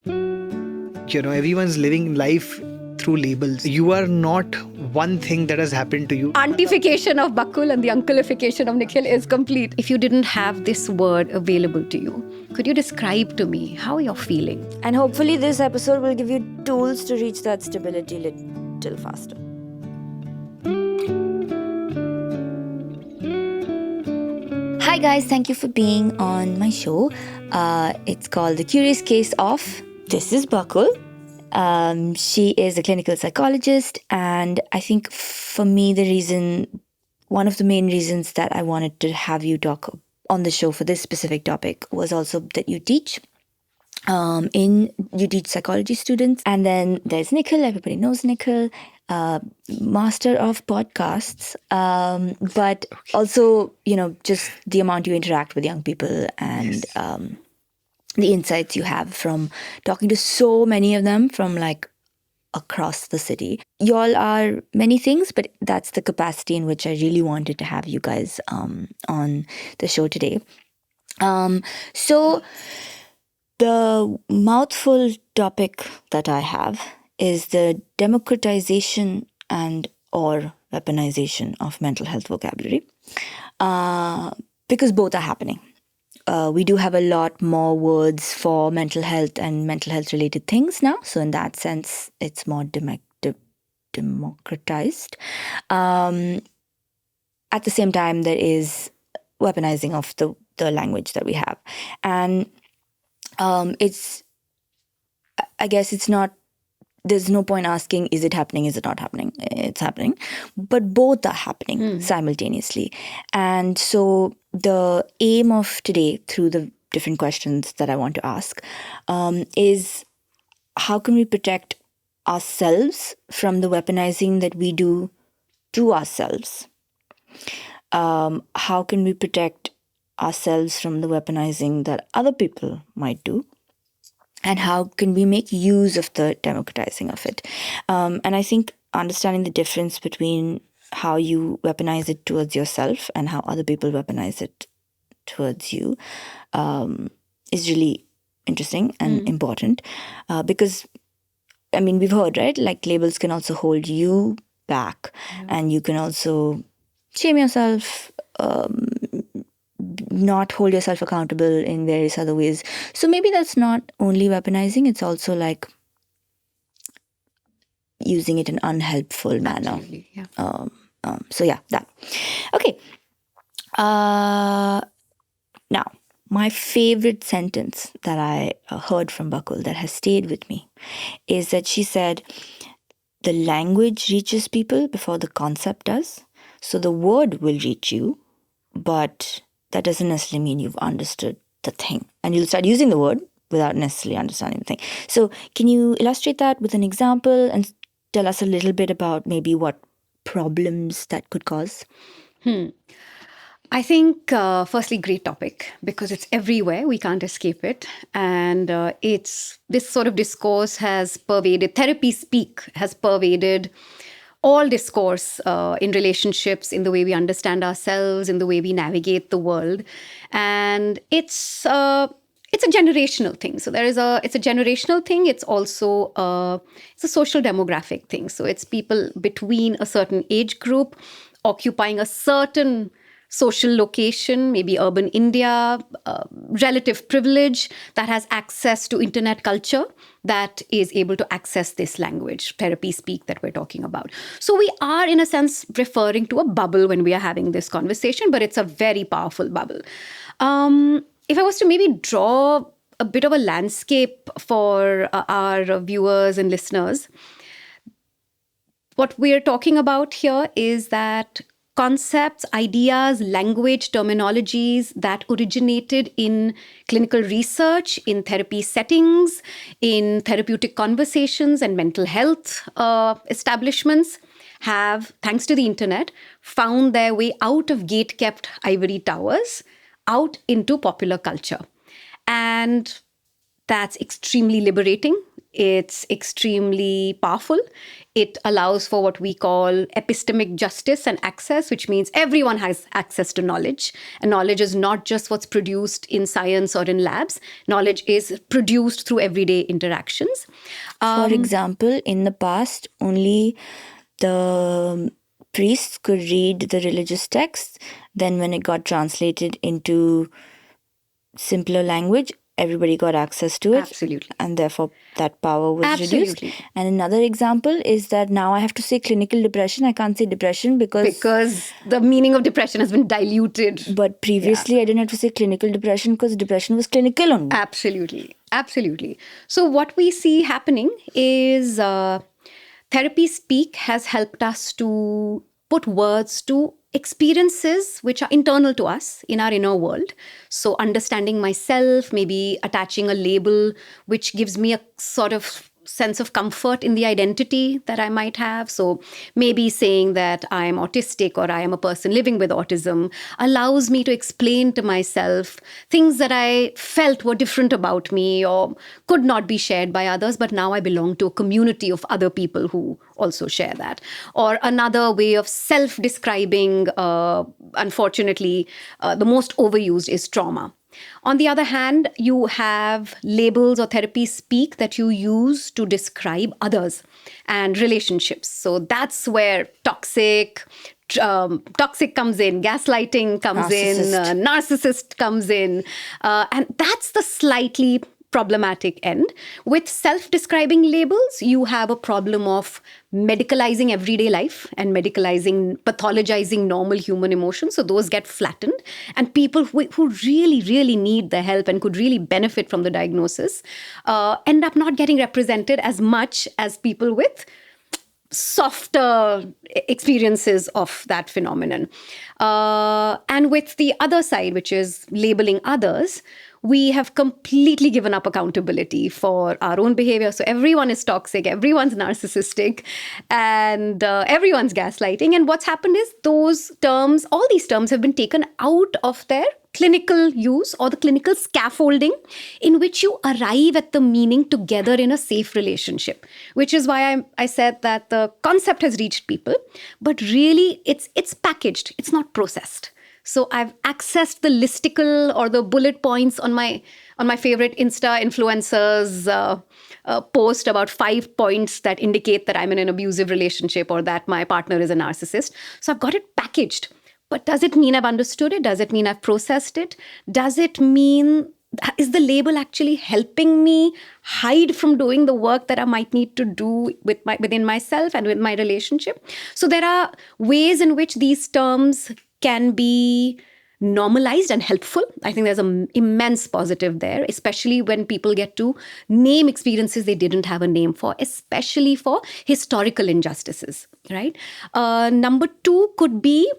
Everyone's living life through labels. You are not one thing that has happened to you. Auntification of Bakul and the uncleification of Nikhil is complete. If you didn't have this word available to you, could you describe to me how you're feeling? And hopefully this episode will give you tools to reach that stability little faster. Hi guys, thank you for being on my show. It's called The Curious Case of... This is Bakul. She is a clinical psychologist, and I think for me one of the main reasons that I wanted to have you talk on the show for this specific topic was also that you teach. You teach psychology students, and then there's Nikhil. Everybody knows Nikhil, master of podcasts, but also just the amount you interact with young people and the insights you have from talking to so many of them from like across the city. Y'all are many things, but that's the capacity in which I really wanted to have you guys on the show today. So the mouthful topic that I have is the democratization and or weaponization of mental health vocabulary, because both are happening. We do have a lot more words for mental health and mental health related things now. So in that sense, it's more democratized. At the same time, there is weaponizing of the language that we have. And there's no point asking, is it happening, is it not happening? It's happening. But both are happening simultaneously. And so the aim of today, through the different questions that I want to ask, is how can we protect ourselves from the weaponizing that we do to ourselves? How can we protect ourselves from the weaponizing that other people might do? And how can we make use of the democratizing of it? And I think understanding the difference between how you weaponize it towards yourself and how other people weaponize it towards you is really interesting and important. Because, I mean, we've heard, right? Like labels can also hold you back, and you can also shame yourself, not hold yourself accountable in various other ways. So maybe that's not only weaponizing, it's also like using it in an unhelpful manner. Absolutely, yeah. So yeah, that. Okay. Now, my favorite sentence that I heard from Bakul that has stayed with me is that she said, the language reaches people before the concept does. So the word will reach you, but that doesn't necessarily mean you've understood the thing. And you'll start using the word without necessarily understanding the thing. So can you illustrate that with an example and tell us a little bit about maybe what problems that could cause? I think, firstly, great topic because it's everywhere. We can't escape it. And this sort of discourse has pervaded, therapy speak has pervaded all discourse in relationships, in the way we understand ourselves, in the way we navigate the world. And it's a generational thing. So it's a generational thing. It's also it's a social demographic thing. So it's people between a certain age group occupying a certain social location, maybe urban India, relative privilege that has access to internet culture that is able to access this language, therapy speak that we're talking about. So we are, in a sense, referring to a bubble when we are having this conversation, but it's a very powerful bubble. If I was to maybe draw a bit of a landscape for our viewers and listeners, what we're talking about here is that concepts, ideas, language, terminologies that originated in clinical research, in therapy settings, in therapeutic conversations and mental health establishments have, thanks to the internet, found their way out of gate-kept ivory towers, out into popular culture. And that's extremely liberating. It's extremely powerful. It allows for what we call epistemic justice and access, which means everyone has access to knowledge. And knowledge is not just what's produced in science or in labs. Knowledge is produced through everyday interactions. For example, in the past, only the priests could read the religious texts. Then when it got translated into simpler language, everybody got access to it. Absolutely. And therefore that power was Absolutely. reduced. And another example is that now I have to say clinical depression. I can't say depression Because the meaning of depression has been diluted. But previously I didn't have to say clinical depression because depression was clinical only. Absolutely. Absolutely. So what we see happening is therapy speak has helped us to put words to experiences which are internal to us in our inner world. So understanding myself, maybe attaching a label which gives me a sort of sense of comfort in the identity that I might have. So maybe saying that I am autistic or I am a person living with autism allows me to explain to myself things that I felt were different about me or could not be shared by others, but now I belong to a community of other people who also share that. Or another way of self-describing, unfortunately, the most overused is trauma. On the other hand, you have labels or therapy speak that you use to describe others and relationships. So that's where toxic comes in, gaslighting comes in, narcissist comes in. And that's the slightly problematic end. With self-describing labels, you have a problem of medicalizing everyday life and medicalizing, pathologizing normal human emotions. So those get flattened. And people who really, really need the help and could really benefit from the diagnosis end up not getting represented as much as people with softer experiences of that phenomenon. And with the other side, which is labeling others, we have completely given up accountability for our own behavior. So everyone is toxic, everyone's narcissistic, and everyone's gaslighting. And what's happened is all these terms have been taken out of their clinical use or the clinical scaffolding in which you arrive at the meaning together in a safe relationship, which is why I said that the concept has reached people, but really it's packaged, it's not processed. So I've accessed the listicle or the bullet points on my favorite Insta influencers post about 5 points that indicate that I'm in an abusive relationship or that my partner is a narcissist. So I've got it packaged. But does it mean I've understood it? Does it mean I've processed it? Does it mean, is the label actually helping me hide from doing the work that I might need to do within myself and with my relationship? So there are ways in which these terms can be normalized and helpful. I think there's an immense positive there, especially when people get to name experiences they didn't have a name for, especially for historical injustices, right? Number two could be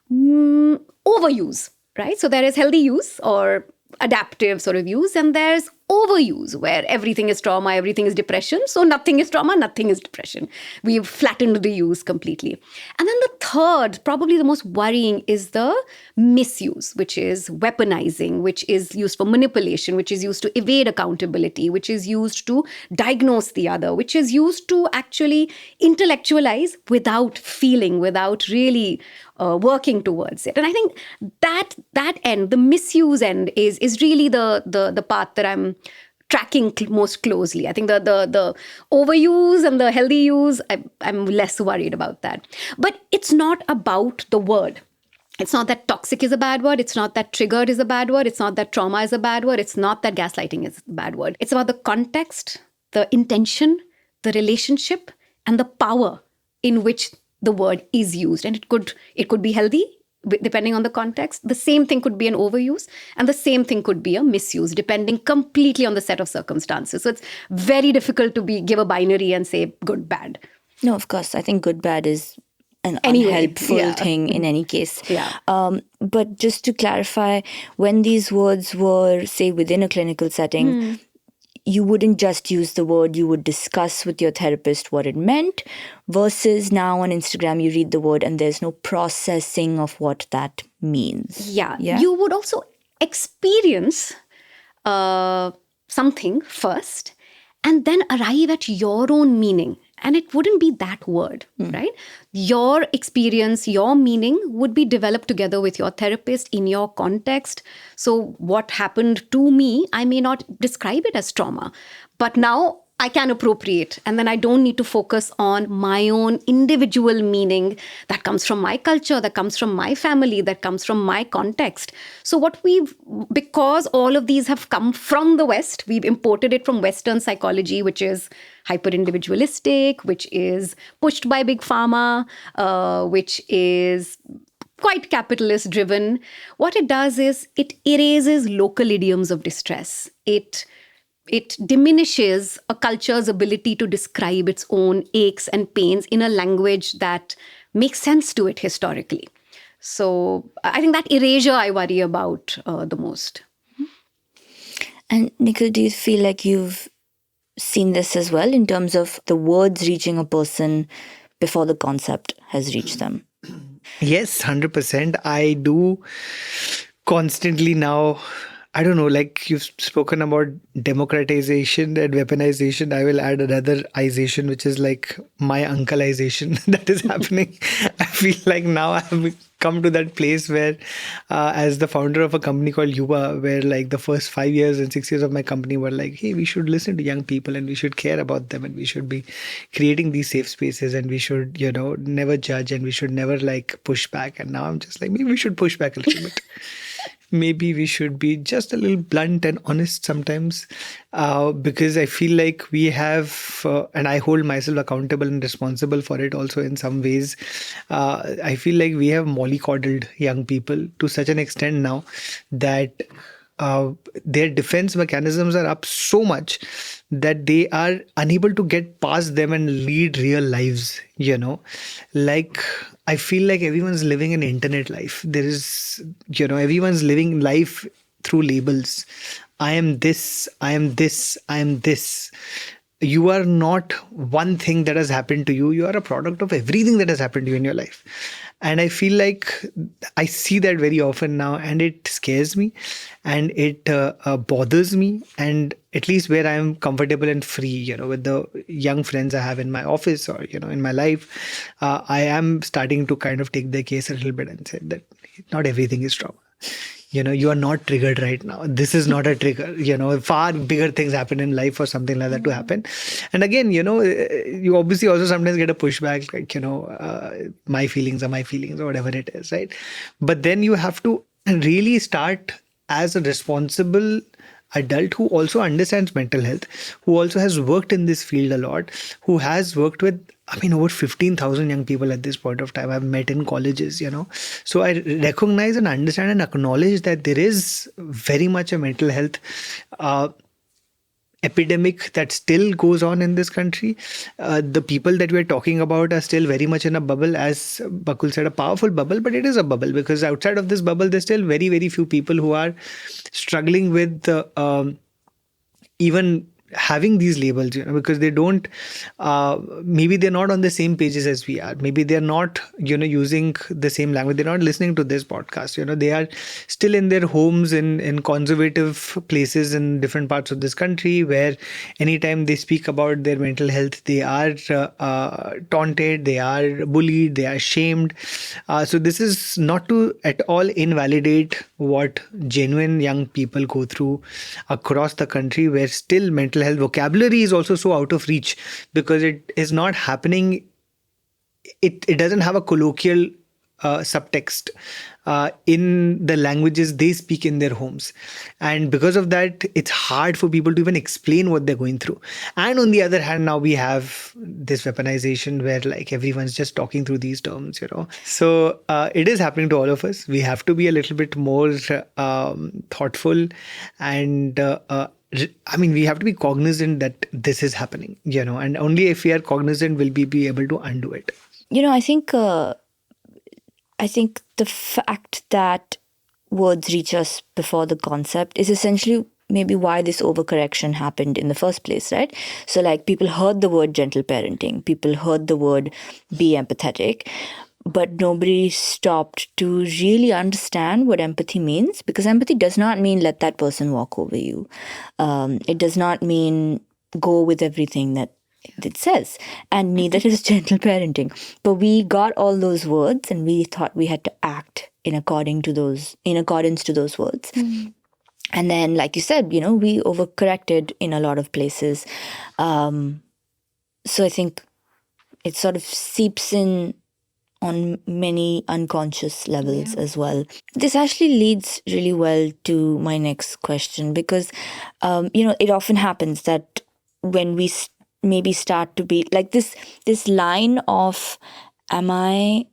overuse, right? So there is healthy use or adaptive sort of use, and there's overuse where everything is trauma, everything is depression. So nothing is trauma, nothing is depression. We've flattened the use completely. And then the third, probably the most worrying, is the misuse, which is weaponizing, which is used for manipulation, which is used to evade accountability, which is used to diagnose the other, which is used to actually intellectualize without feeling, without really working towards it. And I think that end, the misuse end, is really the path that I'm tracking most closely. I think the overuse and the healthy use, I'm less worried about that. But it's not about the word. It's not that toxic is a bad word. It's not that triggered is a bad word. It's not that trauma is a bad word. It's not that gaslighting is a bad word. It's about the context, the intention, the relationship, and the power in which the word is used. And it could be healthy, depending on the context. The same thing could be an overuse, and the same thing could be a misuse, depending completely on the set of circumstances. So it's very difficult to give a binary and say good, bad. No, of course. I think good, bad is an unhelpful thing in any case. Yeah. But just to clarify, when these words were, say, within a clinical setting, you wouldn't just use the word, you would discuss with your therapist what it meant, versus now on Instagram you read the word and there's no processing of what that means. Yeah. You would also experience something first, and then arrive at your own meaning. And it wouldn't be that word, right? Your experience, your meaning would be developed together with your therapist in your context. So, what happened to me, I may not describe it as trauma, but now I can appropriate. And then I don't need to focus on my own individual meaning that comes from my culture, that comes from my family, that comes from my context. So, because all of these have come from the West, we've imported it from Western psychology, which is hyper individualistic, which is pushed by big pharma, which is quite capitalist driven. What it does is it erases local idioms of distress. It diminishes a culture's ability to describe its own aches and pains in a language that makes sense to it historically. So I think that erasure I worry about the most. And Nikhil, do you feel like you've seen this as well in terms of the words reaching a person before the concept has reached them? Yes, 100%. I do constantly now. I don't know, like you've spoken about democratization and weaponization. I will add another ization, which is like my uncleization that is happening. I feel like now I've come to that place where, as the founder of a company called Yuva, where like the first 5 years and 6 years of my company were like, hey, we should listen to young people and we should care about them and we should be creating these safe spaces and we should, never judge and we should never like push back. And now I'm just like, maybe we should push back a little bit. Maybe we should be just a little blunt and honest sometimes, because I feel like we have, and I hold myself accountable and responsible for it also in some ways. I feel like we have mollycoddled young people to such an extent now that their defense mechanisms are up so much that they are unable to get past them and lead real lives, like I feel like everyone's living an internet life. There is, everyone's living life through labels. I am this, I am this, I am this. You are not one thing that has happened to you. You are a product of everything that has happened to you in your life. And I feel like I see that very often now, and it scares me and it bothers me. And at least where I am comfortable and free, with the young friends I have in my office or, in my life, I am starting to kind of take their case a little bit and say that not everything is trauma. You are not triggered right now. This is not a trigger. Far bigger things happen in life for something like that to happen. And again, you obviously also sometimes get a pushback, like, my feelings are my feelings or whatever it is, right? But then you have to really start as a responsible adult who also understands mental health, who also has worked in this field a lot, who has worked with, over 15,000 young people at this point of time I've met in colleges, So I recognize and understand and acknowledge that there is very much a mental health epidemic that still goes on in this country. The people that we're talking about are still very much in a bubble, as Bakul said, a powerful bubble, but it is a bubble because outside of this bubble, there's still very, very few people who are struggling with even having these labels, because they don't, maybe they're not on the same pages as we are. Maybe they're not, using the same language. They're not listening to this podcast. They are still in their homes in conservative places in different parts of this country where anytime they speak about their mental health, they are taunted, they are bullied, they are shamed. So this is not to at all invalidate what genuine young people go through across the country, where still mental health vocabulary is also so out of reach because it is not happening. It doesn't have a colloquial subtext in the languages they speak in their homes. And because of that, it's hard for people to even explain what they're going through. And on the other hand, now we have this weaponization where like everyone's just talking through these terms, So it is happening to all of us. We have to be a little bit more thoughtful and we have to be cognizant that this is happening, and only if we are cognizant will we be able to undo it. I think the fact that words reach us before the concept is essentially maybe why this overcorrection happened in the first place, right? So like people heard the word gentle parenting, people heard the word be empathetic, but nobody stopped to really understand what empathy means, because empathy does not mean let that person walk over you. It does not mean go with everything that it says, and neither is gentle parenting. But we got all those words, and we thought we had to act in accordance to those words. And then, like you said, we overcorrected in a lot of places. So I think it sort of seeps in on many unconscious levels as well. This actually leads really well to my next question, because, it often happens that when we maybe start to be like this line of, am I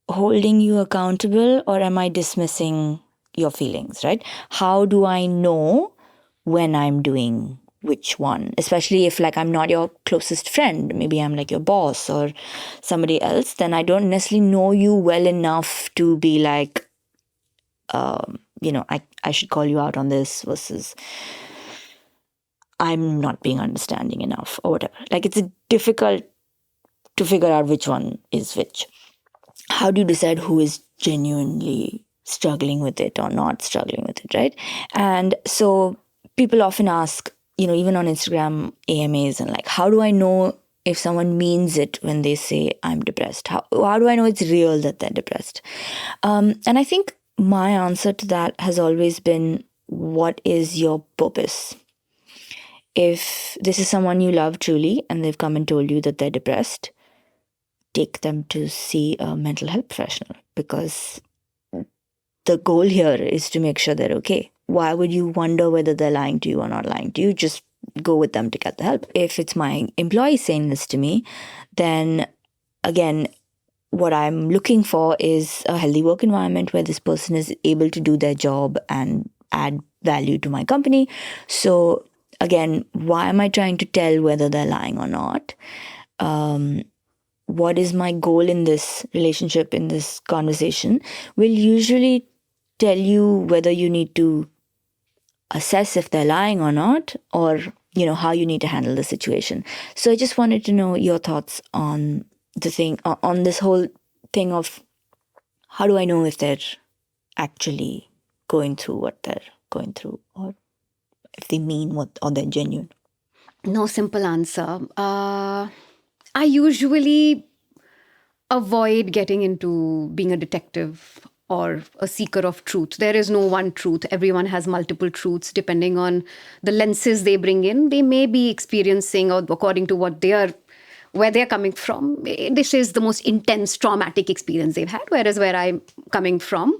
holding you accountable or am I dismissing your feelings, right? How do I know when I'm doing which one? Especially if I'm not your closest friend, maybe I'm your boss or somebody else, then I don't necessarily know you well enough to be I should call you out on this, versus I'm not being understanding enough or whatever. It's difficult to figure out which one is which. How do you decide who is genuinely struggling with it or not struggling with it, right? And so people often ask, even on Instagram AMAs, and how do I know if someone means it when they say I'm depressed? How do I know it's real that they're depressed? And I think my answer to that has always been, what is your purpose? If this is someone you love truly and they've come and told you that they're depressed, take them to see a mental health professional, because the goal here is to make sure they're okay. Why would you wonder whether they're lying to you or not lying to you? Just go with them to get the help. If it's my employee saying this to me, then again, what I'm looking for is a healthy work environment where this person is able to do their job and add value to my company. So again, why am I trying to tell whether they're lying or not? What is my goal in this relationship, in this conversation, will usually tell you whether you need to assess if they're lying or not, or, how you need to handle the situation. So I just wanted to know your thoughts on on this whole thing of, how do I know if they're actually going through what they're going through, or if they mean what, or they're genuine? No simple answer. I usually avoid getting into being a detective or a seeker of truth. There is no one truth. Everyone has multiple truths depending on the lenses they bring in. They may be experiencing, or according to where they're coming from, this is the most intense traumatic experience they've had. Whereas where I'm coming from,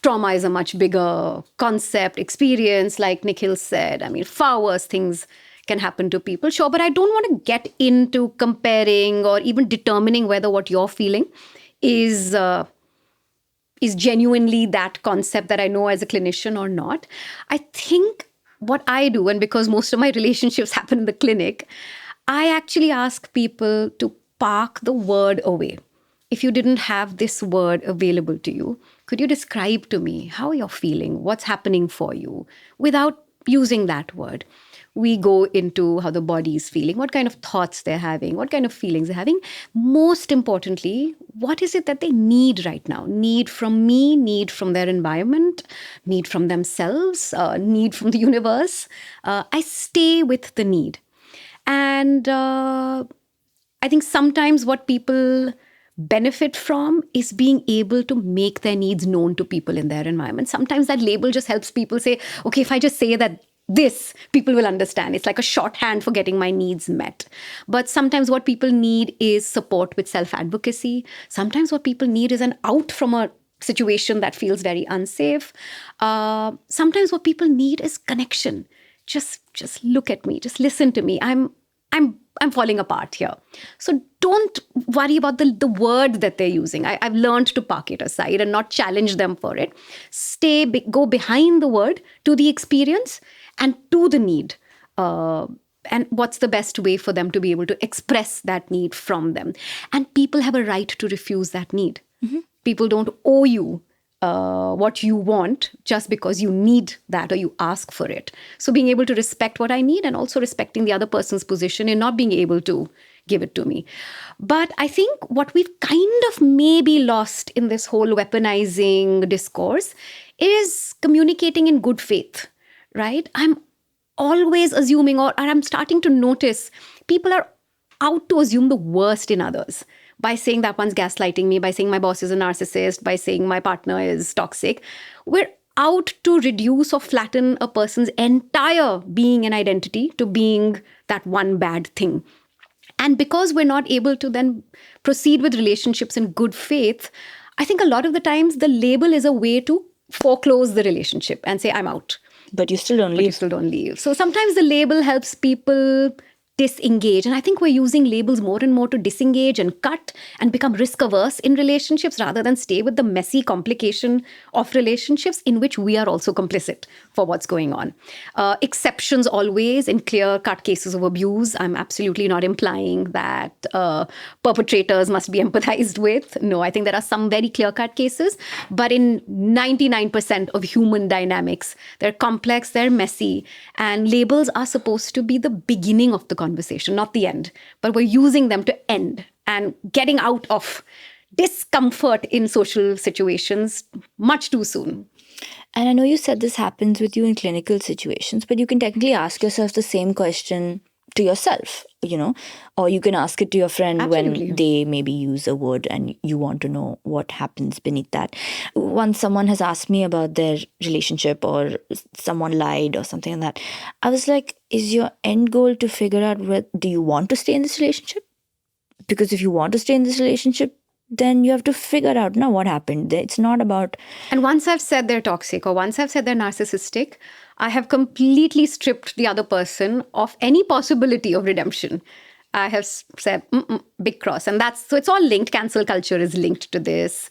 trauma is a much bigger concept, experience, like Nikhil said. I mean, far worse things can happen to people. Sure, but I don't want to get into comparing or even determining whether what you're feeling is genuinely that concept that I know as a clinician or not. I think what I do, and because most of my relationships happen in the clinic, I actually ask people to park the word away. If you didn't have this word available to you, could you describe to me how you're feeling, what's happening for you, without using that word? We go into how the body is feeling, what kind of thoughts they're having, what kind of feelings they're having. Most importantly, what is it that they need right now? Need from me, need from their environment, need from themselves, need from the universe. I stay with the need. And I think sometimes what people benefit from is being able to make their needs known to people in their environment. Sometimes that label just helps people say, okay, if I just say that this, people will understand. It's like a shorthand for getting my needs met. But sometimes what people need is support with self-advocacy. Sometimes what people need is an out from a situation that feels very unsafe. Sometimes what people need is connection. Just look at me. Just listen to me. I'm falling apart here. So don't worry about the word that they're using. I've learned to park it aside and not challenge them for it. Go behind the word to the experience and to the need. And what's the best way for them to be able to express that need from them. And people have a right to refuse that need. Mm-hmm. People don't owe you what you want just because you need that or you ask for it. So being able to respect what I need and also respecting the other person's position in not being able to give it to me. But I think what we've kind of maybe lost in this whole weaponizing discourse is communicating in good faith, right? I'm always assuming, or I'm starting to notice people are out to assume the worst in others by saying that one's gaslighting me, by saying my boss is a narcissist, by saying my partner is toxic. We're out to reduce or flatten a person's entire being and identity to being that one bad thing. And because we're not able to then proceed with relationships in good faith, I think a lot of the times the label is a way to foreclose the relationship and say, I'm out. But you still don't But you leave. still don't leave. So sometimes the label helps people disengage. And I think we're using labels more and more to disengage and cut and become risk averse in relationships rather than stay with the messy complication of relationships in which we are also complicit for what's going on. Exceptions always in clear cut cases of abuse. I'm absolutely not implying that perpetrators must be empathized with. No, I think there are some very clear cut cases. But in 99% of human dynamics, they're complex, they're messy, and labels are supposed to be the beginning of the conversation, not the end. But we're using them to end and getting out of discomfort in social situations much too soon. And I know you said this happens with you in clinical situations, but you can technically ask yourself the same question to yourself, or you can ask it to your friend. Absolutely. When they maybe use a word and you want to know what happens beneath that. Once someone has asked me about their relationship or someone lied or something like that, I was like, is your end goal to figure out do you want to stay in this relationship? Because if you want to stay in this relationship, then you have to figure out now what happened. It's not about... And once I've said they're toxic or once I've said they're narcissistic, I have completely stripped the other person of any possibility of redemption. I have said, big cross. And so it's all linked. Cancel culture is linked to this.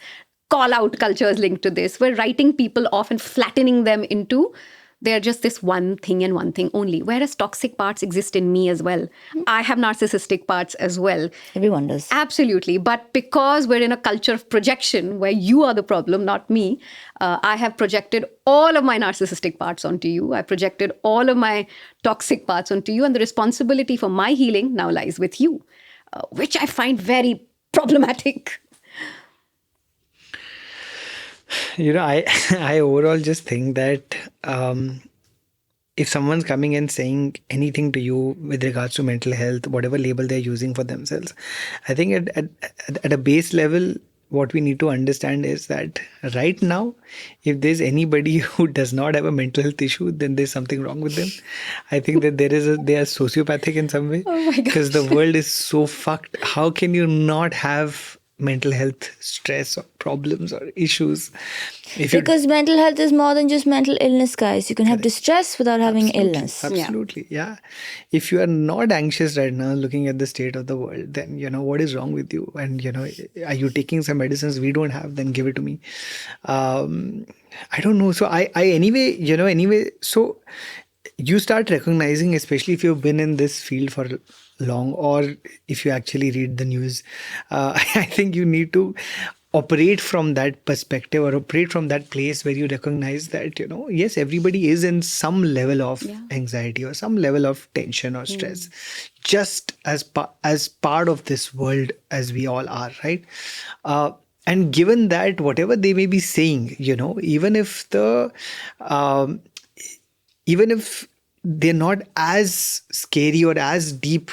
Call out culture is linked to this. We're writing people off and flattening them into they're just this one thing and one thing only. Whereas toxic parts exist in me as well. I have narcissistic parts as well. Everyone does. Absolutely. But because we're in a culture of projection where you are the problem, not me, I have projected all of my narcissistic parts onto you. I projected all of my toxic parts onto you. And the responsibility for my healing now lies with you, which I find very problematic. I overall just think that if someone's coming and saying anything to you with regards to mental health, whatever label they're using for themselves, I think at a base level, what we need to understand is that right now, if there's anybody who does not have a mental health issue, then there's something wrong with them. I think that they are sociopathic in some way. Oh my gosh. Because the world is so fucked. How can you not have mental health stress or problems or issues? Because mental health is more than just mental illness, guys. You can have distress without having illness. Absolutely, yeah. If you are not anxious right now looking at the state of the world, then what is wrong with you? And are you taking some medicines we don't have? Then give it to me. I don't know. So I anyway, so you start recognizing, especially if you've been in this field for long, or if you actually read the news, I think you need to operate from that perspective or operate from that place where you recognize that, yes, everybody is in some level of anxiety or some level of tension or stress, just as part of this world as we all are, right? And given that, whatever they may be saying, even if they're not as scary or as deep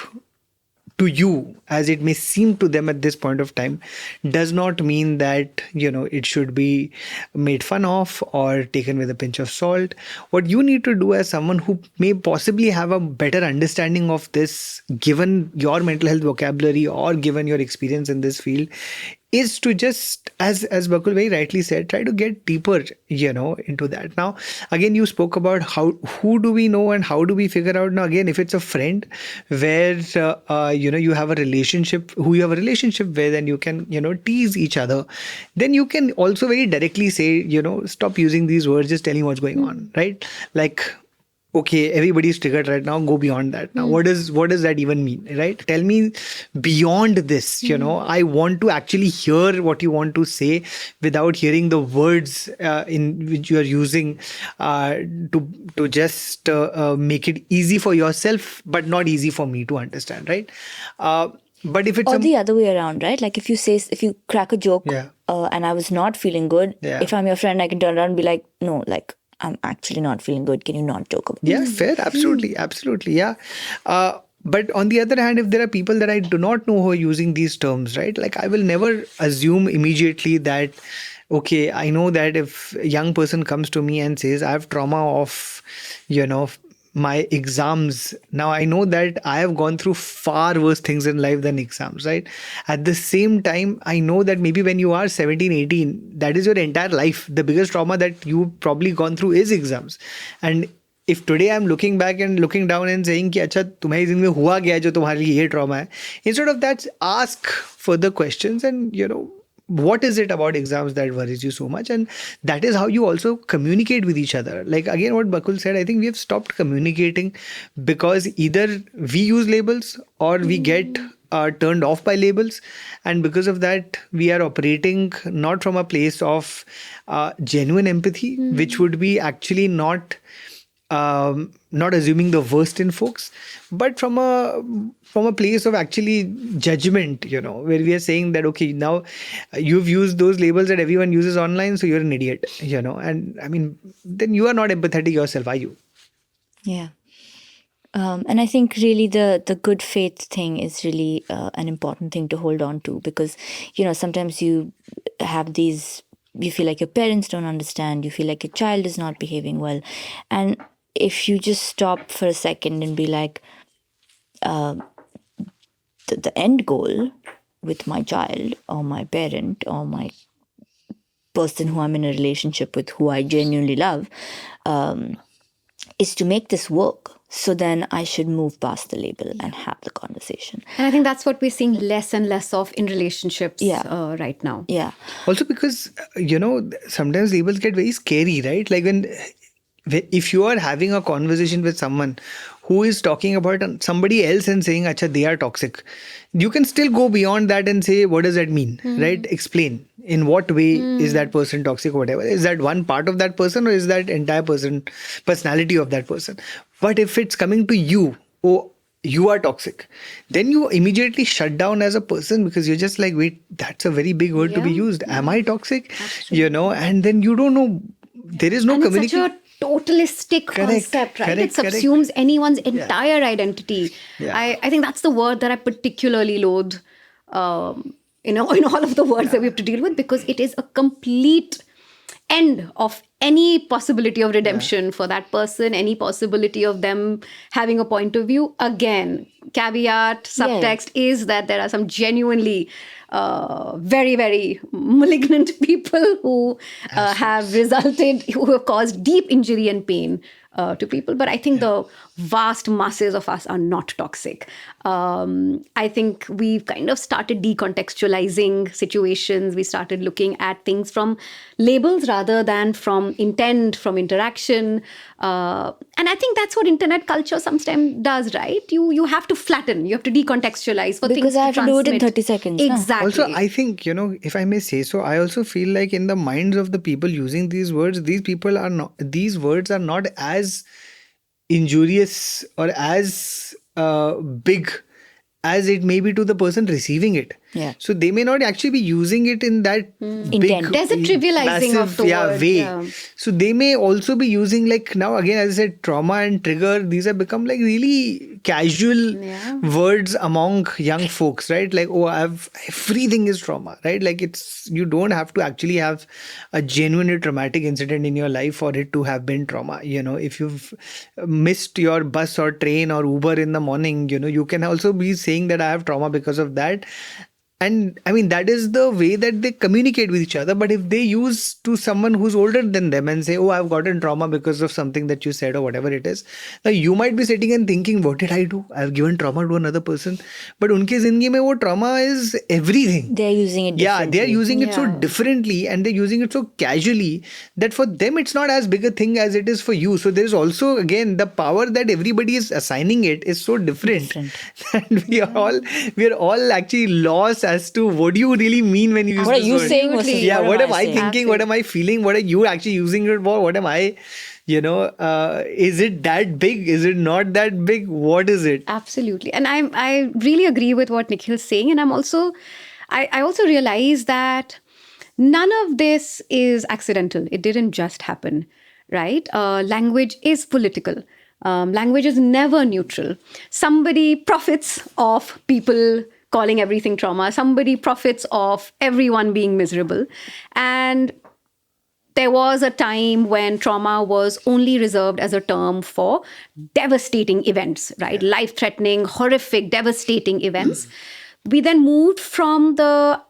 to you as it may seem to them at this point of time, does not mean that it should be made fun of or taken with a pinch of salt. What you need to do as someone who may possibly have a better understanding of this, given your mental health vocabulary or given your experience in this field, is to just, as Bakul very rightly said, try to get deeper, into that. Now, again, you spoke about who do we know and how do we figure out. Now, again, if it's a friend where, you have a relationship, who you have a relationship with, and you can, tease each other, then you can also very directly say, stop using these words, just tell me what's going on, right? Like, okay, everybody's triggered right now, go beyond that. Now, what does that even mean, right? Tell me beyond this, I want to actually hear what you want to say without hearing the words in which you are using to just make it easy for yourself, but not easy for me to understand, right? But if it's... Or the other way around, right? Like if you crack a joke and I was not feeling good, if I'm your friend, I can turn around and be like, no, like, I'm actually not feeling good. Can you not joke about Yeah, fair. Absolutely. Absolutely. Yeah. But on the other hand, if there are people that I do not know who are using these terms, right? Like I will never assume immediately that, okay, I know that if a young person comes to me and says, I have trauma of, you know, my exams. Now I know that I have gone through far worse things in life than exams, right? At the same time, I know that maybe when you are 17, 18, that is your entire life. The biggest trauma that you've probably gone through is exams. And if today I'm looking back and looking down and saying कि अच्छा तुम्हारी जिंदगी में हुआ क्या है जो तुम्हारे लिए ये trauma है, instead of that ask further questions and what is it about exams that worries you so much, and that is how you also communicate with each other. Like again what Bakul said, I think we have stopped communicating because either we use labels or we get turned off by labels, and because of that we are operating not from a place of genuine empathy, which would be actually not assuming the worst in folks, but from a place of actually judgment, where we are saying that okay, now you've used those labels that everyone uses online, so you're an idiot, and I mean, then you are not empathetic yourself, are you? Yeah. And I think really the good faith thing is really an important thing to hold on to, because sometimes you have these, you feel like your parents don't understand, you feel like your child is not behaving well, and if you just stop for a second and be like, the end goal with my child or my parent or my person who I'm in a relationship with, who I genuinely love, is to make this work. So then I should move past the label and have the conversation. And I think that's what we're seeing less and less of in relationships right now. Yeah. Also because, sometimes labels get very scary, right? Like if you are having a conversation with someone who is talking about somebody else and saying, acha, they are toxic, you can still go beyond that and say, what does that mean, right? Explain. In what way is that person toxic or whatever? Is that one part of that person or is that entire personality of that person? But if it's coming to you, oh, you are toxic, then you immediately shut down as a person because you're just like, wait, that's a very big word to be used. Am I toxic? And then you don't know. There is no communication. It's such a totalistic concept, right? It subsumes anyone's entire identity. Yeah. I think that's the word that I particularly loathe, in all of the words that we have to deal with, because it is a complete end of any possibility of redemption for that person, any possibility of them having a point of view. Again, caveat, subtext is that there are some genuinely very, very malignant people who have caused deep injury and pain to people. But I think the vast masses of us are not toxic. I think we've kind of started decontextualizing situations. We started looking at things from labels rather than from intent, from interaction. And I think that's what internet culture sometimes does, right? You have to flatten, you have to decontextualize for things to transmit. Because I have to do it in 30 seconds. Exactly. Also, I think, if I may say so, I also feel like in the minds of the people using these words, these words are not as injurious or as big as it may be to the person receiving it. Yeah. So they may not actually be using it in that big, There's a trivializing of the word. way. Yeah. So they may also be using, like, now again, as I said, trauma and trigger, these have become like really casual words among young folks, right? Like, oh, everything is trauma, right? Like you don't have to actually have a genuinely traumatic incident in your life for it to have been trauma. If you've missed your bus or train or Uber in the morning, you can also be saying that I have trauma because of that. And I mean, that is the way that they communicate with each other. But if they use to someone who's older than them and say, oh, I've gotten trauma because of something that you said or whatever it is, now you might be sitting and thinking, what did I do? I've given trauma to another person. But unke zindagi mein wo trauma is everything. They're using it differently. Yeah, they're using it so differently and they're using it so casually that for them it's not as big a thing as it is for you. So there's also, again, the power that everybody is assigning it is so different. And we are all actually lost as to what do you really mean when you use what this are you word? saying versus what am I saying? thinking? What am I feeling? What are you actually using it for? What am I, is it that big? Is it not that big? What is it? Absolutely. And I really agree with what Nikhil's saying. And I also realize that none of this is accidental. It didn't just happen. right? Language is political. Language is never neutral. Somebody profits of people calling everything trauma. Somebody profits of everyone being miserable. And there was a time when trauma was only reserved as a term for devastating events, right? Life-threatening, horrific, devastating events. We then moved from the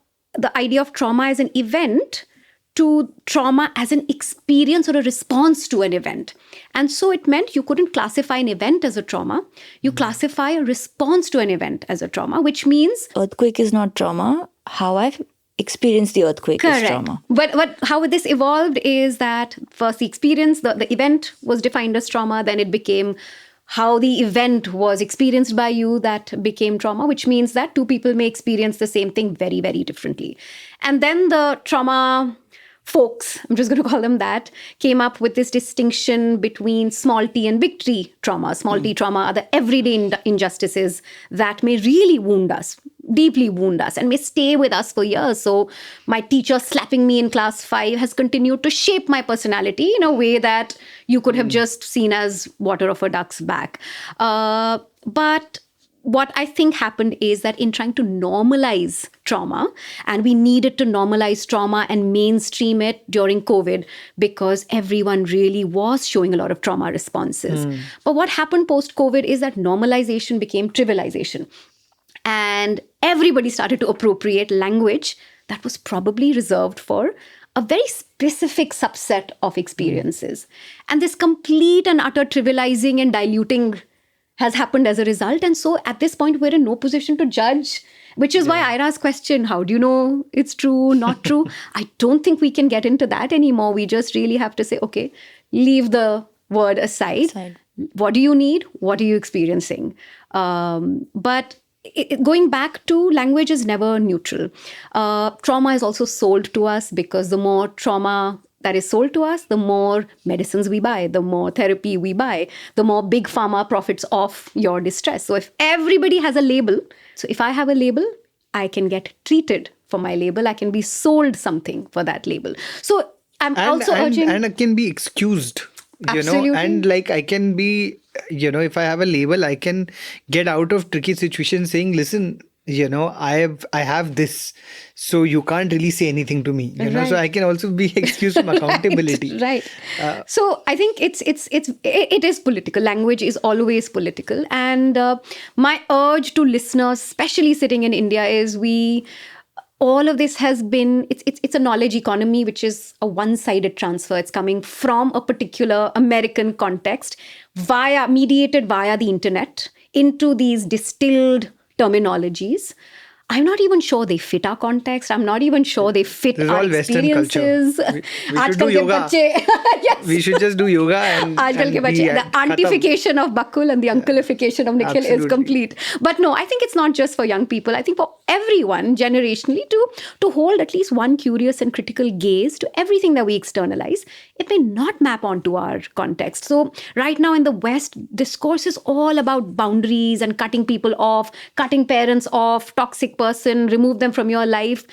idea of trauma as an event to trauma as an experience or a response to an event. And so it meant you couldn't classify an event as a trauma. You classify a response to an event as a trauma, which means Earthquake is not trauma. How I've experienced the earthquake is trauma. But how this evolved is that first the experience, the event was defined as trauma, then it became how the event was experienced by you that became trauma, which means that two people may experience the same thing very, very differently. And then the trauma folks, I'm just going to call them that, came up with this distinction between small t and big T trauma. Small t trauma are the everyday injustices that may really wound us, deeply wound us, and may stay with us for years. So my teacher slapping me in class 5 has continued to shape my personality in a way that you could have just seen as water off a duck's back. But what I think happened is that in trying to normalize trauma, and we needed to normalize trauma and mainstream it during COVID because everyone really was showing a lot of trauma responses. But what happened post-COVID is that normalization became trivialization. And everybody started to appropriate language that was probably reserved for a very specific subset of experiences. And this complete and utter trivializing and diluting has happened as a result. And so at this point, we're in no position to judge, which is why Ira's question, how do you know it's true, not true? I don't think we can get into that anymore. We just really have to say, okay, leave the word aside. What do you need? What are you experiencing? But going back to language is never neutral. Trauma is also sold to us because the more trauma that is sold to us, the more medicines we buy, the more therapy we buy, the more big pharma profits off your distress. So if everybody has a label, so if I have a label, I can get treated for my label. I can be sold something for that label. So I'm also urging... And it can be excused, Absolutely. and like I can be, if I have a label, I can get out of tricky situations saying, listen, I have this, so you can't really say anything to me, Right. so I can also be excused from accountability. Right. So I think it is political. Language is always political. And my urge to listeners, especially sitting in India, is all of this has been, it's a knowledge economy, which is a one-sided transfer. It's coming from a particular American context mediated via the internet into these distilled terminologies. I'm not even sure they fit our context. I'm not even sure they fit This is our all Western culture. experiences. We should do yoga. Yes. We should just do yoga and Aajkal ke be bache, at the auntification of Bakul and the uncleification of Nikhil is Absolutely. complete. But no, I think it's not just for young people. I think for everyone generationally to hold at least one curious and critical gaze to everything that we externalize. It may not map onto our context. So right now in the West, discourse is all about boundaries and cutting people off, cutting parents off, toxic person, remove them from your life,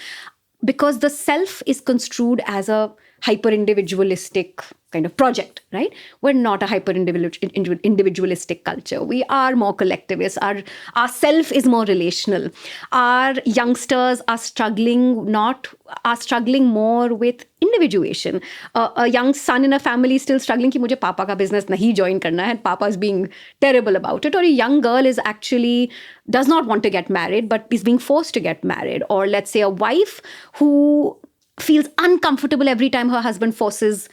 because the self is construed as a hyper-individualistic kind of project, right? We're not a hyper-individualistic culture. We are more collectivist. Our self is more relational. Our youngsters are struggling more with individuation. A young son in a family is still struggling कि मुझे पापा का business नहीं join करना है, and papa is being terrible about it. Or a young girl is actually does not want to get married but is being forced to get married. Or let's say a wife who feels uncomfortable every time her husband forces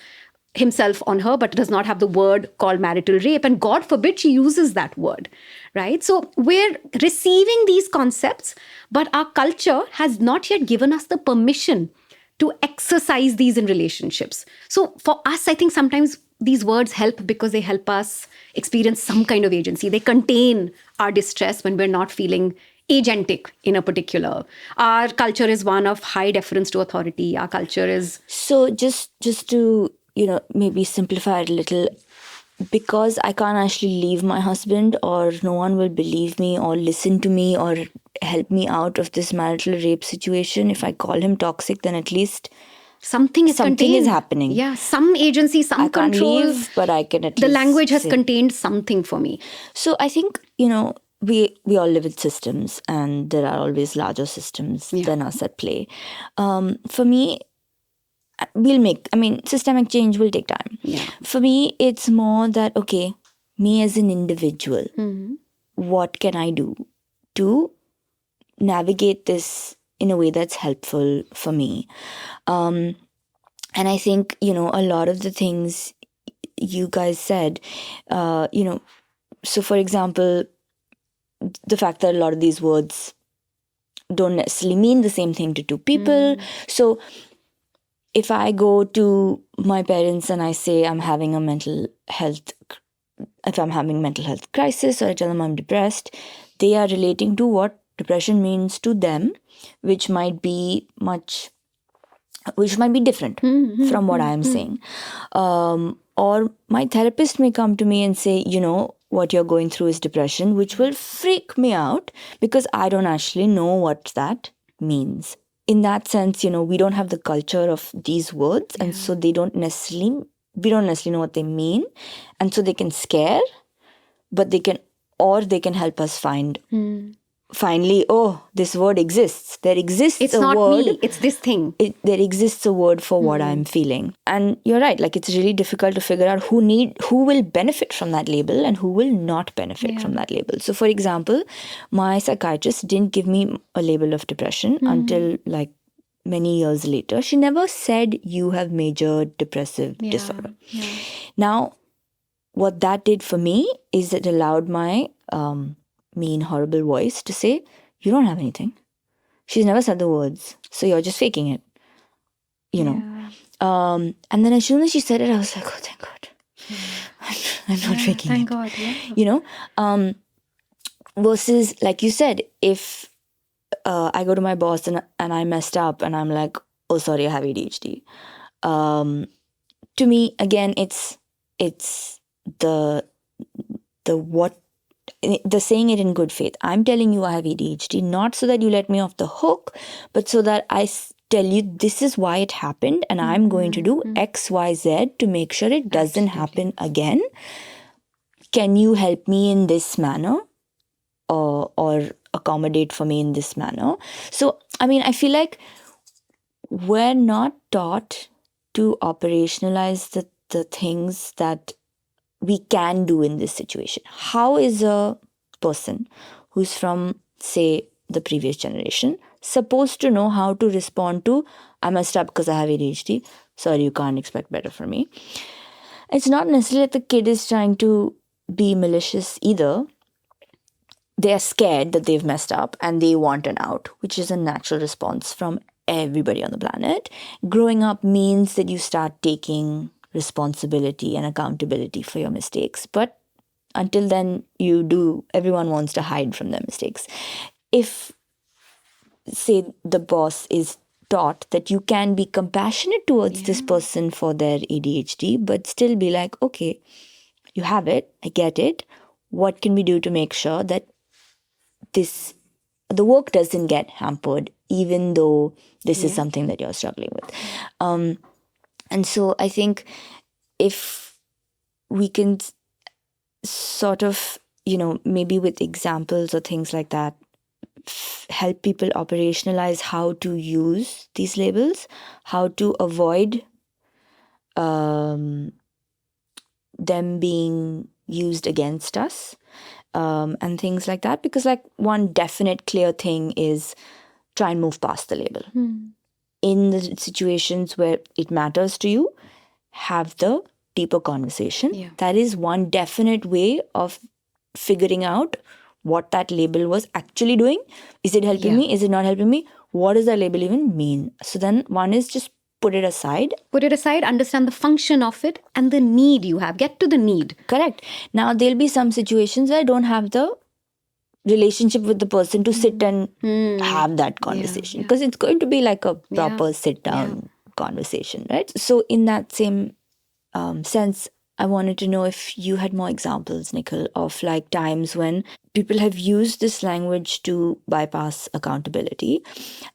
himself on her but does not have the word called marital rape, and God forbid she uses that word, right? So we're receiving these concepts, but our culture has not yet given us the permission to exercise these in relationships. So for us, I think sometimes these words help because they help us experience some kind of agency. They contain our distress when we're not feeling agentic in a particular. Our culture is one of high deference to authority. Our culture is... So just to, maybe simplify it a little, because I can't actually leave my husband, or no one will believe me or listen to me or help me out of this marital rape situation. If I call him toxic, then at least something is Something contained. is happening. Yeah, some agency, some I can't control. leave, but I can at The least language has say. contained something for me. So I think, we all live with systems, and there are always larger systems than us at play. For me, systemic change will take time. Yeah. For me, it's more that, okay, me as an individual, what can I do to navigate this in a way that's helpful for me? And I think, a lot of the things you guys said, so for example, the fact that a lot of these words don't necessarily mean the same thing to two people. So if I go to my parents and I say I'm having a mental health crisis, or I tell them I'm depressed, they are relating to what depression means to them, which might be different from what I'm saying. Or my therapist may come to me and say, what you're going through is depression, which will freak me out because I don't actually know what that means. In that sense, we don't have the culture of these words, and so we don't necessarily know what they mean, and so they can scare, but they can help us find finally, this word exists. There exists It's a not word. me, it's this thing. There exists a word for what I'm feeling. And you're right, like it's really difficult to figure out who will benefit from that label and who will not benefit from that label. So for example, my psychiatrist didn't give me a label of depression until like many years later. She never said you have major depressive disorder. Now, what that did for me is it allowed my mean, horrible voice to say, you don't have anything. She's never said the words, so you're just faking it. And then as soon as she said it, I was like, oh, thank God. I'm not faking Thank it. God, yeah. Versus, like you said, if I go to my boss and I messed up and I'm like, oh, sorry, I have ADHD. To me, again, it's the saying it in good faith. I'm telling you I have ADHD, not so that you let me off the hook, but so that I tell you this is why it happened, and I'm going to do X, Y, Z to make sure it doesn't happen again. Can you help me in this manner, or accommodate for me in this manner? So, I feel like we're not taught to operationalize the things that we can do in this situation. How is a person who's from, say, the previous generation supposed to know how to respond to, I messed up because I have ADHD, sorry, you can't expect better from me? It's not necessarily that the kid is trying to be malicious either. They're scared that they've messed up and they want an out, which is a natural response from everybody on the planet. Growing up means that you start taking responsibility and accountability for your mistakes. But until then, everyone wants to hide from their mistakes. If, say, the boss is taught that you can be compassionate towards this person for their ADHD, but still be like, okay, you have it, I get it. What can we do to make sure that the work doesn't get hampered, even though this is something that you're struggling with? And so I think if we can sort of, maybe with examples or things like that, help people operationalize how to use these labels, how to avoid them being used against us, and things like that. Because like one definite clear thing is try and move past the label. In the situations where it matters to you, have the deeper conversation. That is one definite way of figuring out what that label was actually doing. Is it helping me? Is it not helping me? What does that label even mean? So then one is just put it aside, understand the function of it and the need you have. Get to the need. Correct. Now there'll be some situations where I don't have the relationship with the person to sit and have that conversation, because it's going to be like a proper sit down conversation, right? So in that same sense, I wanted to know if you had more examples, Nikhil, of like times when people have used this language to bypass accountability.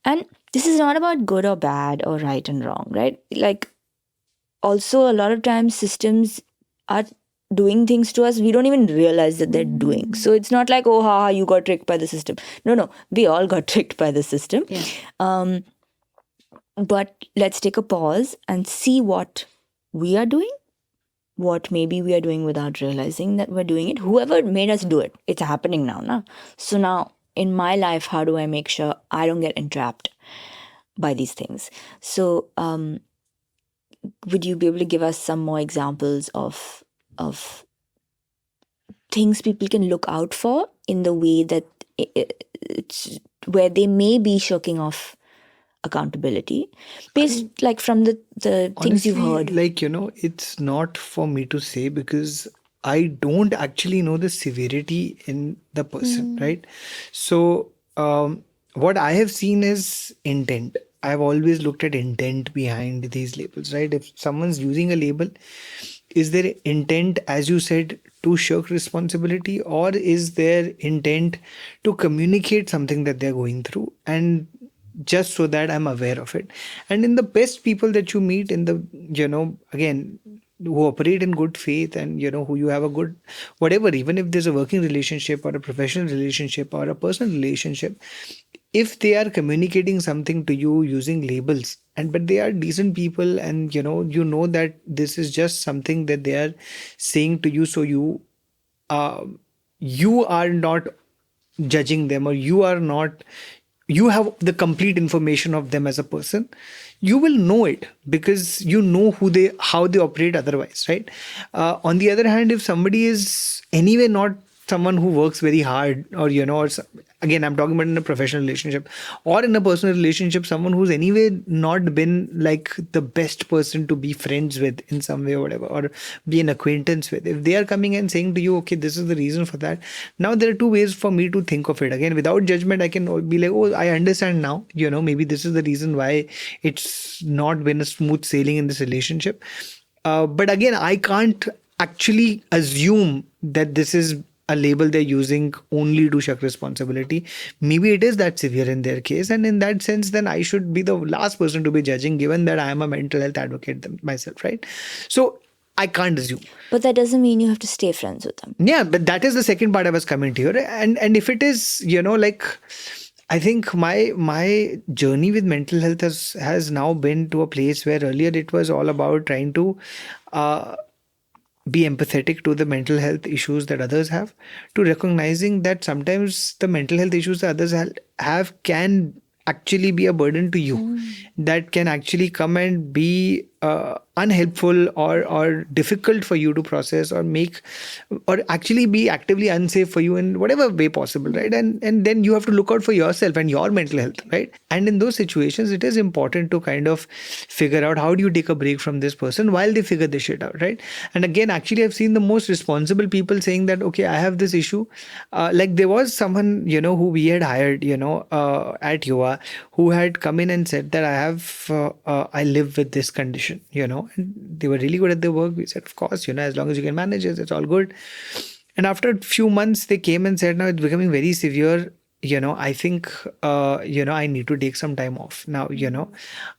And this is not about good or bad or right and wrong, right? Like, also a lot of times systems are doing things to us we don't even realize that they're doing. So it's not like, oh, ha, you got tricked by the system. No, we all got tricked by the system. Yeah. But let's take a pause and see what we are doing, what maybe we are doing without realizing that we're doing it. Whoever made us do it, it's happening now. Na? So now in my life, how do I make sure I don't get entrapped by these things? So would you be able to give us some more examples of things people can look out for in the way that it's where they may be shirking off accountability based like from the things you've Honestly, heard? like, it's not for me to say because I don't actually know the severity in the person, right? So, what I have seen is intent. I've always looked at intent behind these labels, right? If someone's using a label, is there intent, as you said, to shirk responsibility, or is there intent to communicate something that they're going through? And just so that I'm aware of it. And in the best people that you meet in the, again, who operate in good faith and, who you have a good, whatever, even if there's a working relationship or a professional relationship or a personal relationship, if they are communicating something to you using labels and but they are decent people and you know that this is just something that they are saying to you, so you are not judging them, or you have the complete information of them as a person, you will know it because you know how they operate otherwise, right? On the other hand, if somebody is anyway not someone who works very hard, or again, I'm talking about in a professional relationship or in a personal relationship, someone who's anyway not been like the best person to be friends with in some way or whatever, or be an acquaintance with, if they are coming and saying to you, okay, this is the reason for that, now there are two ways for me to think of it. Again, without judgment, I can be like, oh, I understand now, maybe this is the reason why it's not been a smooth sailing in this relationship. But again, I can't actually assume that this is a label they're using only to shirk responsibility. Maybe it is that severe in their case, and in that sense, then I should be the last person to be judging, given that I am a mental health advocate myself, right? So I can't assume. But that doesn't mean you have to stay friends with them. Yeah, but that is the second part I was coming to here. And if it is, like, I think my journey with mental health has now been to a place where earlier it was all about trying to be empathetic to the mental health issues that others have, to recognizing that sometimes the mental health issues that others have can actually be a burden to you, that can actually come and be unhelpful or difficult for you to process, or make, or actually be actively unsafe for you in whatever way possible, right? And then you have to look out for yourself and your mental health, right? And in those situations, it is important to kind of figure out how do you take a break from this person while they figure this shit out, right? And again, actually, I've seen the most responsible people saying that, okay, I have this issue. Like there was someone, who we had hired, at Yuva, who had come in and said that I live with this condition, and they were really good at their work. We said, of course, as long as you can manage it, it's all good. And after a few months, they came and said, now it's becoming very severe. I think, I need to take some time off. Now,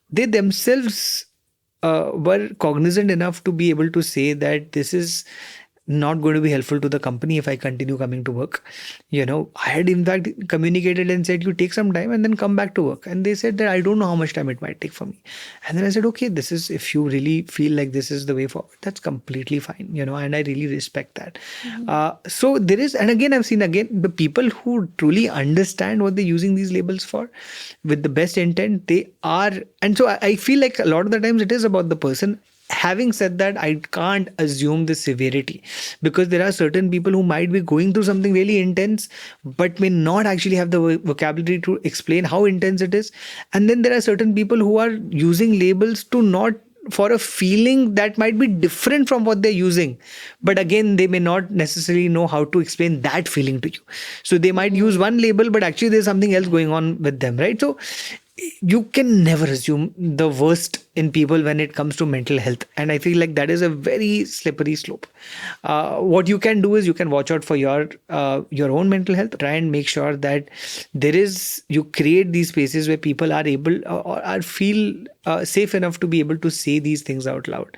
they themselves were cognizant enough to be able to say that this is not going to be helpful to the company if I continue coming to work. I had in fact communicated and said, you take some time and then come back to work. And they said that I don't know how much time it might take for me. And then I said, okay, this is, if you really feel like this is the way forward, that's completely fine, and I really respect that. So there is, and again, I've seen again, the people who truly understand what they're using these labels for with the best intent, they are. And so I feel like a lot of the times it is about the person. Having said that, I can't assume the severity, because there are certain people who might be going through something really intense but may not actually have the vocabulary to explain how intense it is. And then there are certain people who are using labels to not, for a feeling that might be different from what they're using, but again, they may not necessarily know how to explain that feeling to you. So they might use one label, but actually there's something else going on with them, right? So you can never assume the worst in people when it comes to mental health, and I feel like that is a very slippery slope. What you can do is you can watch out for your own mental health, try and make sure that you create these spaces where people are able or are feel safe enough to be able to say these things out loud.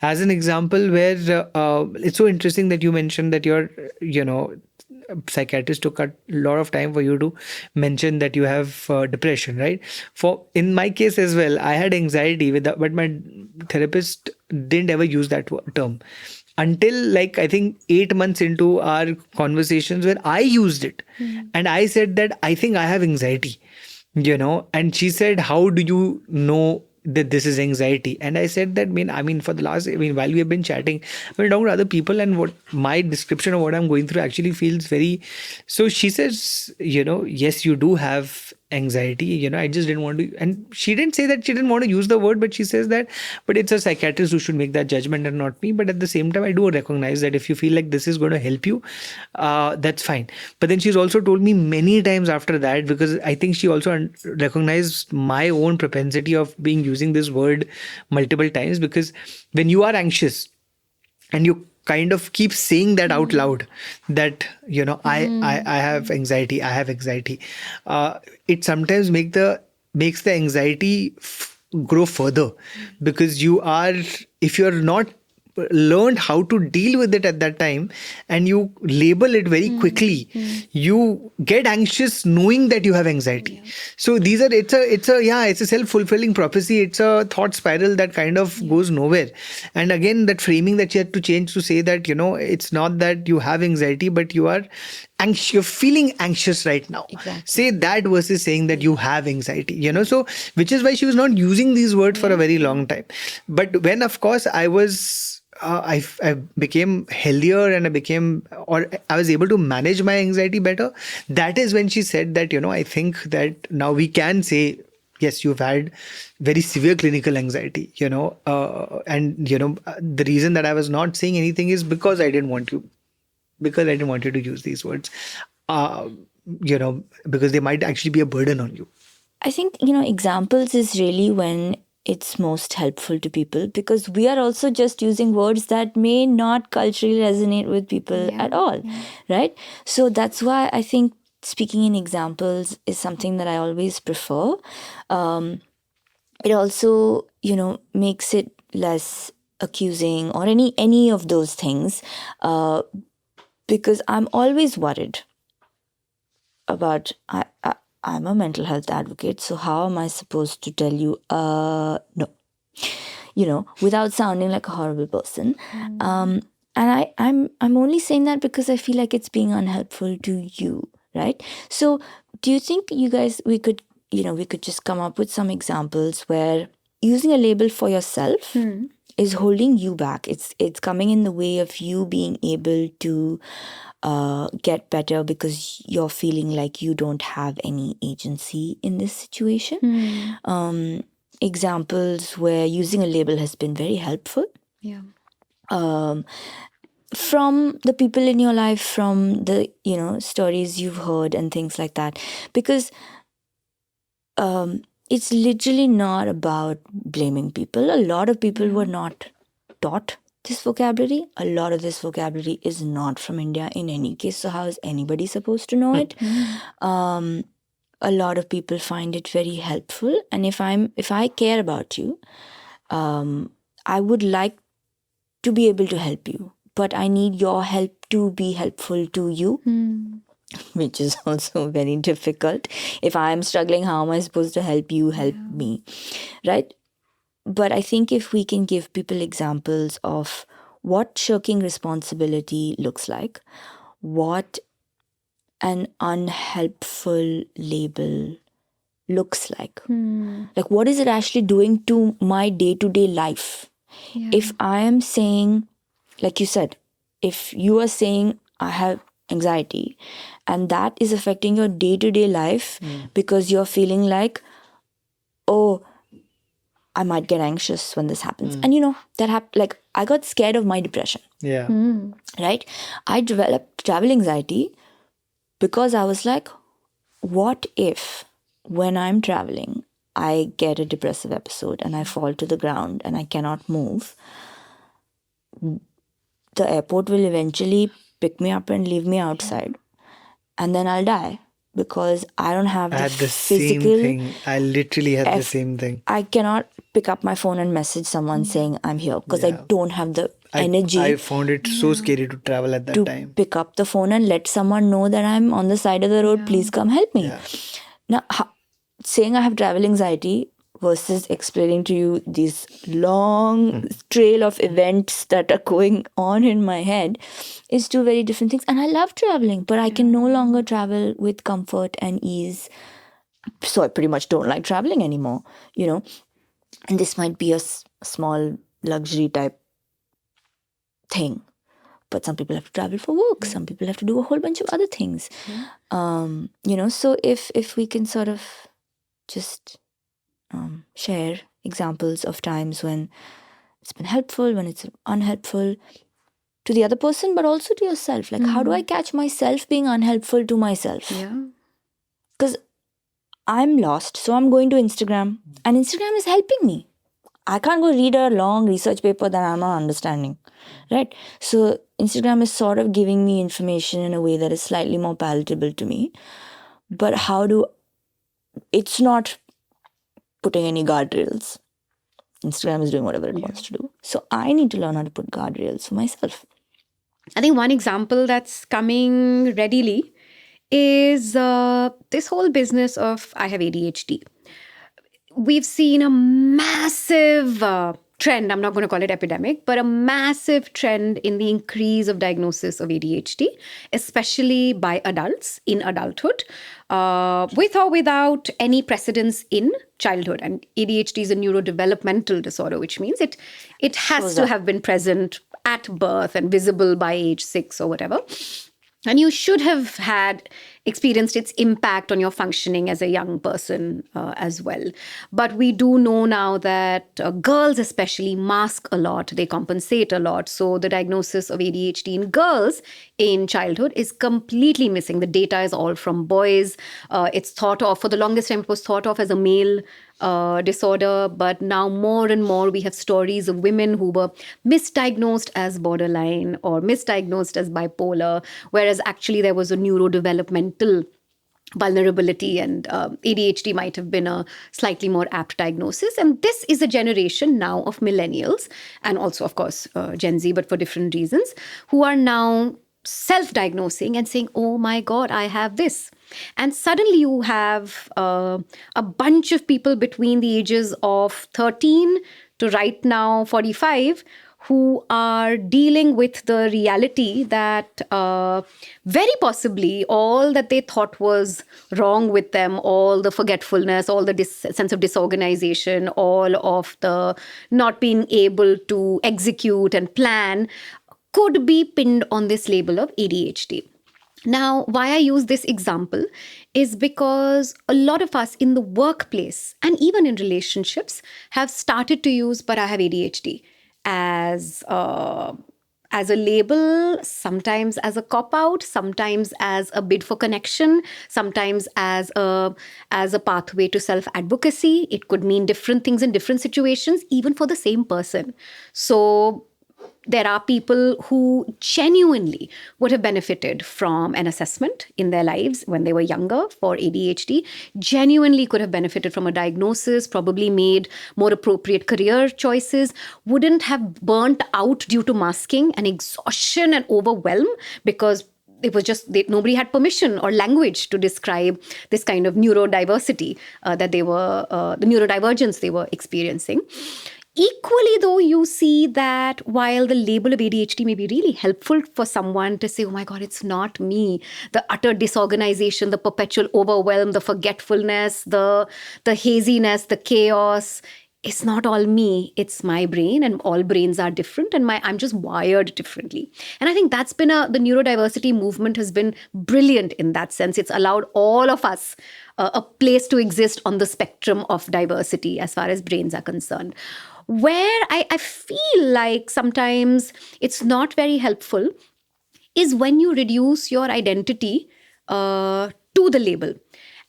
As an example, where it's so interesting that you mentioned that your psychiatrist took a lot of time for you to mention that you have depression, right? For in my case as well, I had anxiety but my therapist didn't ever use that term until, like, I think 8 months into our conversations, where I used it. And I said that I think I have anxiety, and she said, how do you know that this is anxiety? And I said that, for the last, while we have been chatting, we're talking to other people, and what my description of what I'm going through actually feels very. So she says, yes, you do have anxiety, I just didn't want to. And she didn't say that she didn't want to use the word, but she says that, but it's a psychiatrist who should make that judgment and not me. But at the same time, I do recognize that if you feel like this is going to help you, that's fine. But then she's also told me many times after that, because I think she also recognized my own propensity of being using this word multiple times, because when you are anxious and you kind of keep saying that out loud, that I have anxiety, it sometimes makes the anxiety grow further, because if you're not learned how to deal with it at that time, and you label it very quickly, you get anxious knowing that you have anxiety. So it's a self-fulfilling prophecy. It's a thought spiral that kind of goes nowhere. And again, that framing that you had to change to say that, it's not that you have anxiety, but you're feeling anxious right now. Exactly. Say that versus saying that you have anxiety, so which is why she was not using these words for a very long time. But when, of course, I became healthier, and I was able to manage my anxiety better. That is when she said that, I think that now we can say, yes, you've had very severe clinical anxiety, the reason that I was not saying anything is because I didn't want you to use these words, uh, because they might actually be a burden on you. I think, examples is really when it's most helpful to people, because we are also just using words that may not culturally resonate with people at all, right? So that's why I think speaking in examples is something that I always prefer. It also, makes it less accusing or any of those things, because I'm always worried about I'm a mental health advocate, so how am I supposed to tell you no, without sounding like a horrible person? And I'm only saying that because I feel like it's being unhelpful to you, right? So do you think you guys we could just come up with some examples where using a label for yourself is holding you back? It's coming in the way of you being able to get better, because you're feeling like you don't have any agency in this situation. Examples where using a label has been very helpful. Yeah. From the people in your life, from the stories you've heard and things like that, because it's literally not about blaming people. A lot of people were not taught this vocabulary. A lot of this vocabulary is not from India in any case. So how is anybody supposed to know it? A lot of people find it very helpful. And if I care about you, I would like to be able to help you, but I need your help to be helpful to you. Which is also very difficult. If I'm struggling, how am I supposed to help you help me? Right? But I think if we can give people examples of what shirking responsibility looks like, what an unhelpful label looks like. Like, what is it actually doing to my day-to-day life? Yeah. If I am saying, like you said, if you are saying I have anxiety and that is affecting your day-to-day life because you're feeling like, oh, I might get anxious when this happens. And that happened. Like, I got scared of my depression. Yeah. Right? I developed travel anxiety because I was like, what if when I'm traveling, I get a depressive episode and I fall to the ground and I cannot move, the airport will eventually pick me up and leave me outside, and then I'll die because I don't have I the had the same physical. thing. I literally had the same thing. I cannot pick up my phone and message someone saying I'm here because I Yeah. don't have the energy I found it so scary to travel at that to time. pick up the phone and let someone know that I'm on the side of the road. Please come help me. Yeah. Now, saying I have travel anxiety versus explaining to you this long trail of events that are going on in my head is two very different things. And I love traveling, but I can no longer travel with comfort and ease. So I pretty much don't like traveling anymore, And this might be a small luxury type thing. But some people have to travel for work. Some people have to do a whole bunch of other things. So if we can sort of just share examples of times when it's been helpful, when it's unhelpful to the other person, but also to yourself. Like, how do I catch myself being unhelpful to myself? Yeah. Because I'm lost, so I'm going to Instagram, and Instagram is helping me. I can't go read a long research paper that I'm not understanding, right? So Instagram is sort of giving me information in a way that is slightly more palatable to me. But it's not putting any guardrails. Instagram is doing whatever it wants to do. So I need to learn how to put guardrails for myself. I think one example that's coming readily is this whole business of I have ADHD. We've seen a massive trend, I'm not going to call it epidemic, but a massive trend in the increase of diagnosis of ADHD, especially by adults in adulthood, with or without any precedence in childhood. And ADHD is a neurodevelopmental disorder, which means it has to have been present at birth and visible by age 6 or whatever. And you should have had experienced its impact on your functioning as a young person as well. But we do know now that girls especially mask a lot, they compensate a lot. So the diagnosis of ADHD in girls in childhood is completely missing. The data is all from boys. It's thought of, for the longest time, it was thought of as a male disorder, but now more and more we have stories of women who were misdiagnosed as borderline or misdiagnosed as bipolar, whereas actually there was a neurodevelopmental vulnerability, and ADHD might have been a slightly more apt diagnosis. And this is a generation now of millennials, and also, of course, Gen Z, but for different reasons, who are now self-diagnosing and saying, oh my God, I have this. And suddenly you have a bunch of people between the ages of 13 to right now 45 who are dealing with the reality that very possibly all that they thought was wrong with them, all the forgetfulness, all the sense of disorganization, all of the not being able to execute and plan, could be pinned on this label of ADHD. Now, why I use this example is because a lot of us in the workplace and even in relationships have started to use, but I have ADHD as a label, sometimes as a cop-out, sometimes as a bid for connection, sometimes as a pathway to self-advocacy. It could mean different things in different situations, even for the same person. So there are people who genuinely would have benefited from an assessment in their lives when they were younger for ADHD, genuinely could have benefited from a diagnosis, probably made more appropriate career choices, wouldn't have burnt out due to masking and exhaustion and overwhelm because it was just nobody had permission or language to describe this kind of neurodiversity that they were, the neurodivergence they were experiencing. Equally, though, you see that while the label of ADHD may be really helpful for someone to say, oh my God, it's not me, the utter disorganization, the perpetual overwhelm, the forgetfulness, the haziness, the chaos, it's not all me, it's my brain, and all brains are different, and I'm just wired differently. And I think that's been the neurodiversity movement has been brilliant in that sense. It's allowed all of us a place to exist on the spectrum of diversity as far as brains are concerned. Where I feel like sometimes it's not very helpful is when you reduce your identity to the label.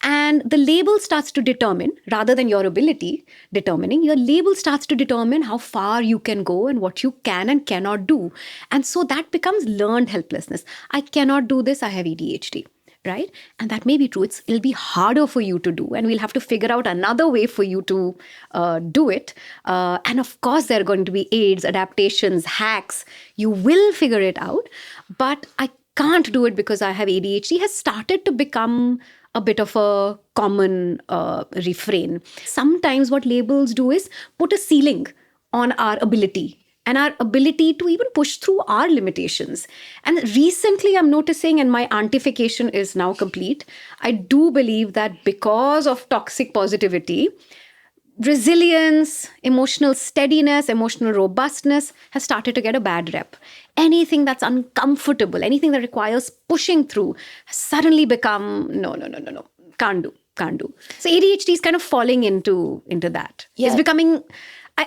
And the label starts to determine, rather than your ability determining, your label starts to determine how far you can go and what you can and cannot do. And so that becomes learned helplessness. I cannot do this, I have ADHD. Right? And that may be true. It'll be harder for you to do, and we'll have to figure out another way for you to do it. And of course, there are going to be aids, adaptations, hacks. You will figure it out. But I can't do it because I have ADHD has started to become a bit of a common refrain. Sometimes what labels do is put a ceiling on our ability and our ability to even push through our limitations. And recently I'm noticing, and my auntification is now complete, I do believe that because of toxic positivity, resilience, emotional steadiness, emotional robustness has started to get a bad rep. Anything that's uncomfortable, anything that requires pushing through has suddenly become, no, can't do. So ADHD is kind of falling into that. Yeah. It's becoming...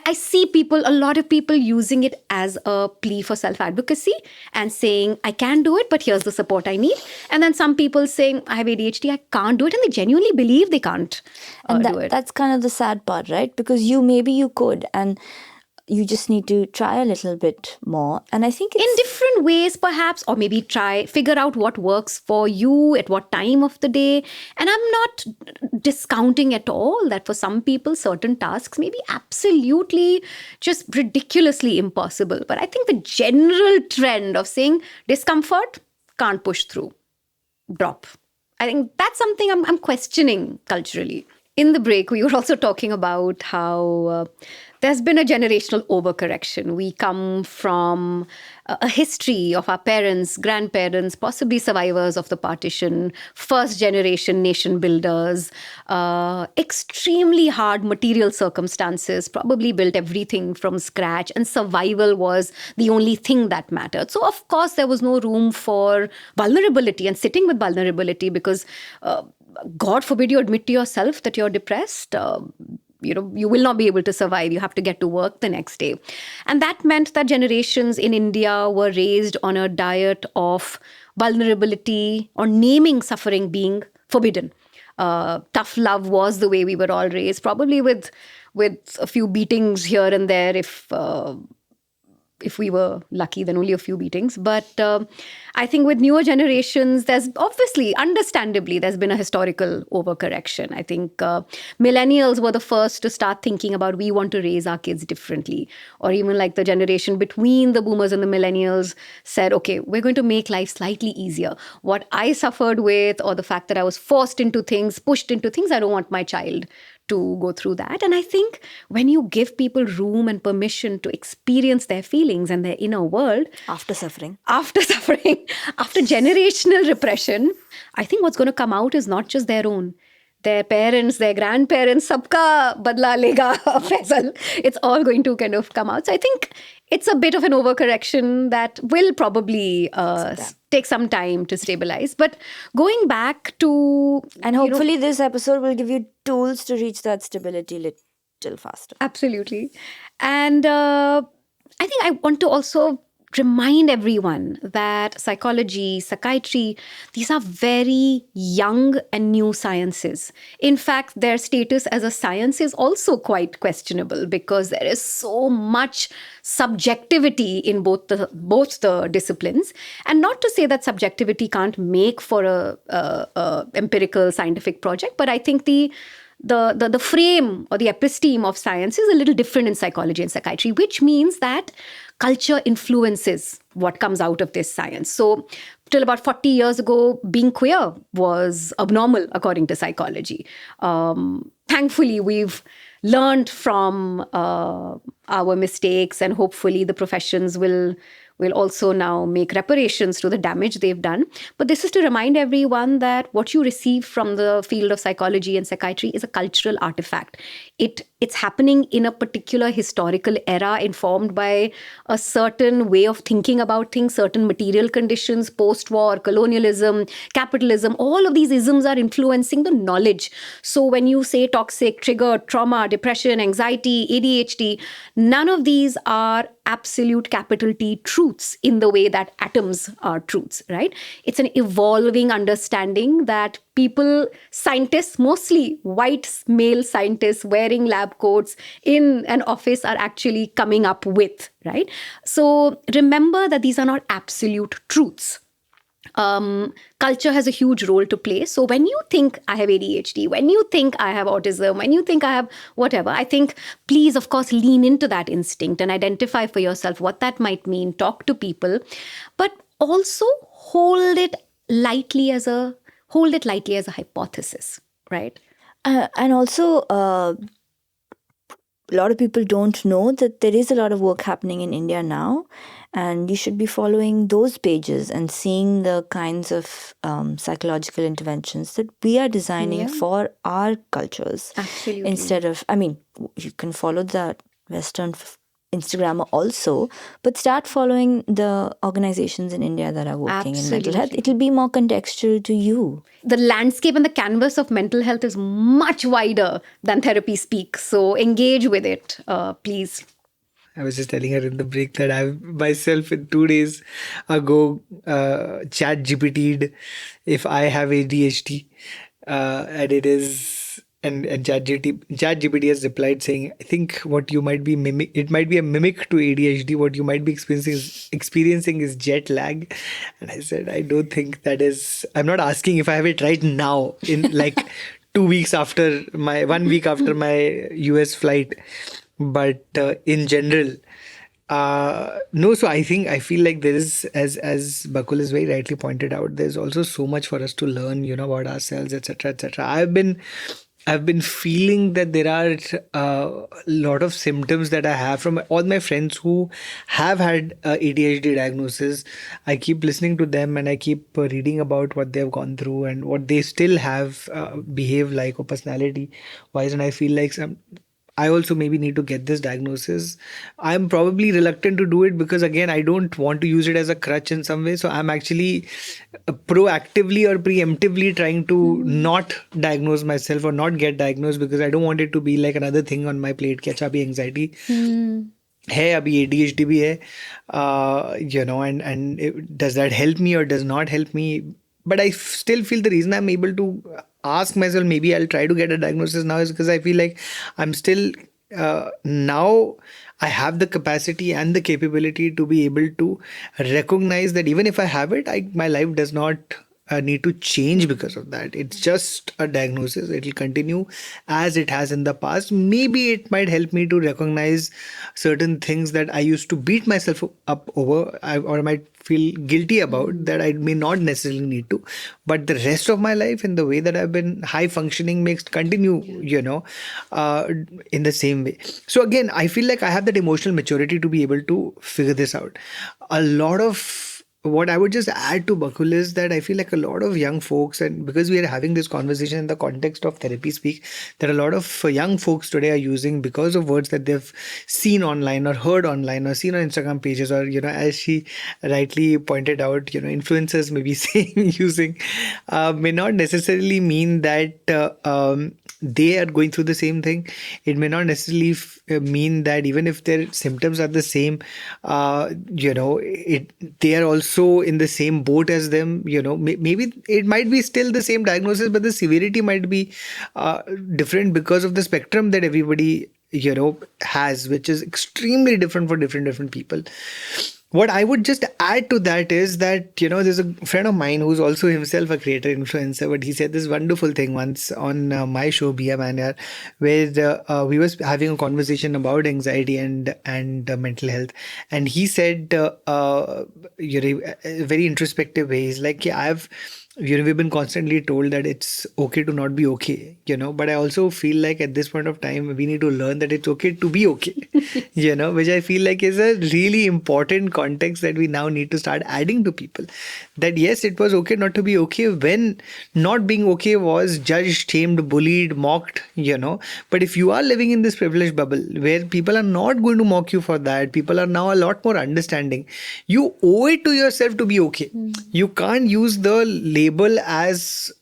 I see a lot of people using it as a plea for self-advocacy and saying, I can do it, but here's the support I need. And then some people saying, I have ADHD, I can't do it. And they genuinely believe they can't do it. That's kind of the sad part, right? Because maybe you could, and you just need to try a little bit more. And I think in different ways, perhaps, or maybe figure out what works for you at what time of the day. And I'm not discounting at all that for some people, certain tasks may be absolutely just ridiculously impossible. But I think the general trend of saying discomfort, can't push through, drop. I think that's something I'm questioning culturally. In the break, we were also talking about how there's been a generational overcorrection. We come from a history of our parents, grandparents, possibly survivors of the partition, first generation nation builders, extremely hard material circumstances, probably built everything from scratch, and survival was the only thing that mattered. So, of course, there was no room for vulnerability and sitting with vulnerability because God forbid you admit to yourself that you're depressed. You will not be able to survive. You have to get to work the next day. And that meant that generations in India were raised on a diet of vulnerability or naming suffering being forbidden. Tough love was the way we were all raised, probably with a few beatings here and there if we were lucky, then only a few beatings. But I think with newer generations, there's obviously, understandably, there's been a historical overcorrection. I think millennials were the first to start thinking about we want to raise our kids differently. Or even like the generation between the boomers and the millennials said, okay, we're going to make life slightly easier. What I suffered with, or the fact that I was forced into things, pushed into things, I don't want my child to go through that. And I think when you give people room and permission to experience their feelings and their inner world after suffering, after generational repression, I think what's going to come out is not just their own. Their parents, their grandparents, sabka badla lega Faisal. It's all going to kind of come out. So I think it's a bit of an overcorrection that will probably take some time to stabilize. But going back to... And hopefully this episode will give you tools to reach that stability little faster. Absolutely. And I think I want to also remind everyone that psychology, psychiatry, these are very young and new sciences. In fact, their status as a science is also quite questionable because there is so much subjectivity in both the disciplines. And not to say that subjectivity can't make for a empirical scientific project, but I think the frame or the episteme of science is a little different in psychology and psychiatry, which means that culture influences what comes out of this science. So till about 40 years ago, being queer was abnormal according to psychology. Thankfully, we've learned from our mistakes, and hopefully the professions will also now make reparations to the damage they've done. But this is to remind everyone that what you receive from the field of psychology and psychiatry is a cultural artifact. It's happening in a particular historical era informed by a certain way of thinking about things, certain material conditions, post-war, colonialism, capitalism. All of these isms are influencing the knowledge. So when you say toxic, trigger, trauma, depression, anxiety, ADHD, none of these are absolute capital T truths in the way that atoms are truths, right? It's an evolving understanding that people, scientists, mostly white male scientists wearing lab coats in an office are actually coming up with, right? So remember that these are not absolute truths. Culture has a huge role to play. So when you think I have ADHD, when you think I have autism, when you think I have whatever, I think please, of course, lean into that instinct and identify for yourself what that might mean. Talk to people, but also hold it lightly as a hypothesis, right? And also, a lot of people don't know that there is a lot of work happening in India now, and you should be following those pages and seeing the kinds of psychological interventions that we are designing for our cultures. Absolutely. Instead of, I mean, you can follow the Western Instagram also, but start following the organizations in India that are working in mental health. It'll be more contextual to you. The landscape and the canvas of mental health is much wider than therapy speak. So engage with it, please. I was just telling her in the break that I myself in 2 days ago chat GPT'd if I have ADHD, and it is and ChatGPT has replied saying, I think what you might be it might be a mimic to ADHD. What you might be experiencing is jet lag. And I said, I don't think that is. I'm not asking if I have it right now in like 2 weeks after 1 week after my US flight, but in general. No, so I feel like there is, as Bakul has very rightly pointed out, there's also so much for us to learn, about ourselves, etc., etc. I've been feeling that there are a lot of symptoms that I have from all my friends who have had ADHD diagnosis. I keep listening to them and I keep reading about what they've gone through and what they still have behave like or personality wise. And I feel like I also maybe need to get this diagnosis. I'm probably reluctant to do it because, again, I don't want to use it as a crutch in some way. So I'm actually proactively or preemptively trying to not diagnose myself or not get diagnosed because I don't want it to be like another thing on my plate. Catch up anxiety. है अभी ADHD भी है, and does that help me or does not help me? But I still feel the reason I'm able to ask myself maybe I'll try to get a diagnosis now is because I feel like I'm still now I have the capacity and the capability to be able to recognize that even if I have it, my life does not need to change because of that. It's just a diagnosis. It will continue as it has in the past. Maybe it might help me to recognize certain things that I used to beat myself up over or I might feel guilty about that I may not necessarily need to. But the rest of my life in the way that I've been high functioning makes continue, in the same way. So again, I feel like I have that emotional maturity to be able to figure this out. A lot of what I would just add to Bakul is that I feel like a lot of young folks, and because we are having this conversation in the context of therapy speak, that a lot of young folks today are using because of words that they've seen online or heard online or seen on Instagram pages or, as she rightly pointed out, influencers may be saying, using, may not necessarily mean that they are going through the same thing. It may not necessarily mean that even if their symptoms are the same, they are also in the same boat as them. Maybe it might be still the same diagnosis, but the severity might be different because of the spectrum that everybody has, which is extremely different for different people. What I would just add to that is that, there's a friend of mine who's also himself a creator influencer, but he said this wonderful thing once on my show, Bia Manyar, where we was having a conversation about anxiety and mental health. And he said, a very introspective way, he's like, yeah, we've been constantly told that it's okay to not be okay, but I also feel like at this point of time, we need to learn that it's okay to be okay, which I feel like is a really important context that we now need to start adding to people. That yes, it was okay not to be okay when not being okay was judged, shamed, bullied, mocked, but if you are living in this privileged bubble where people are not going to mock you for that, people are now a lot more understanding, you owe it to yourself to be okay. You can't use the label as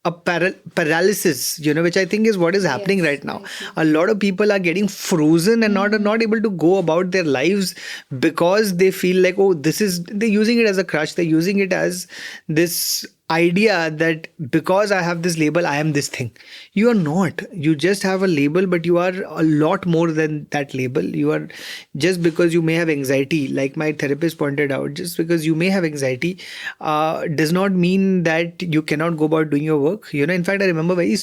a paralysis, which I think is what is happening right now. A lot of people are getting frozen and not able to go about their lives because they feel like, they're using it as a crutch. They're using it as this idea that because I have this label, I am this thing. You are not. You just have a label, but you are a lot more than that label. You are, just because you may have anxiety, like my therapist pointed out, just because you may have anxiety does not mean that you cannot go about doing your work. In fact, I remember I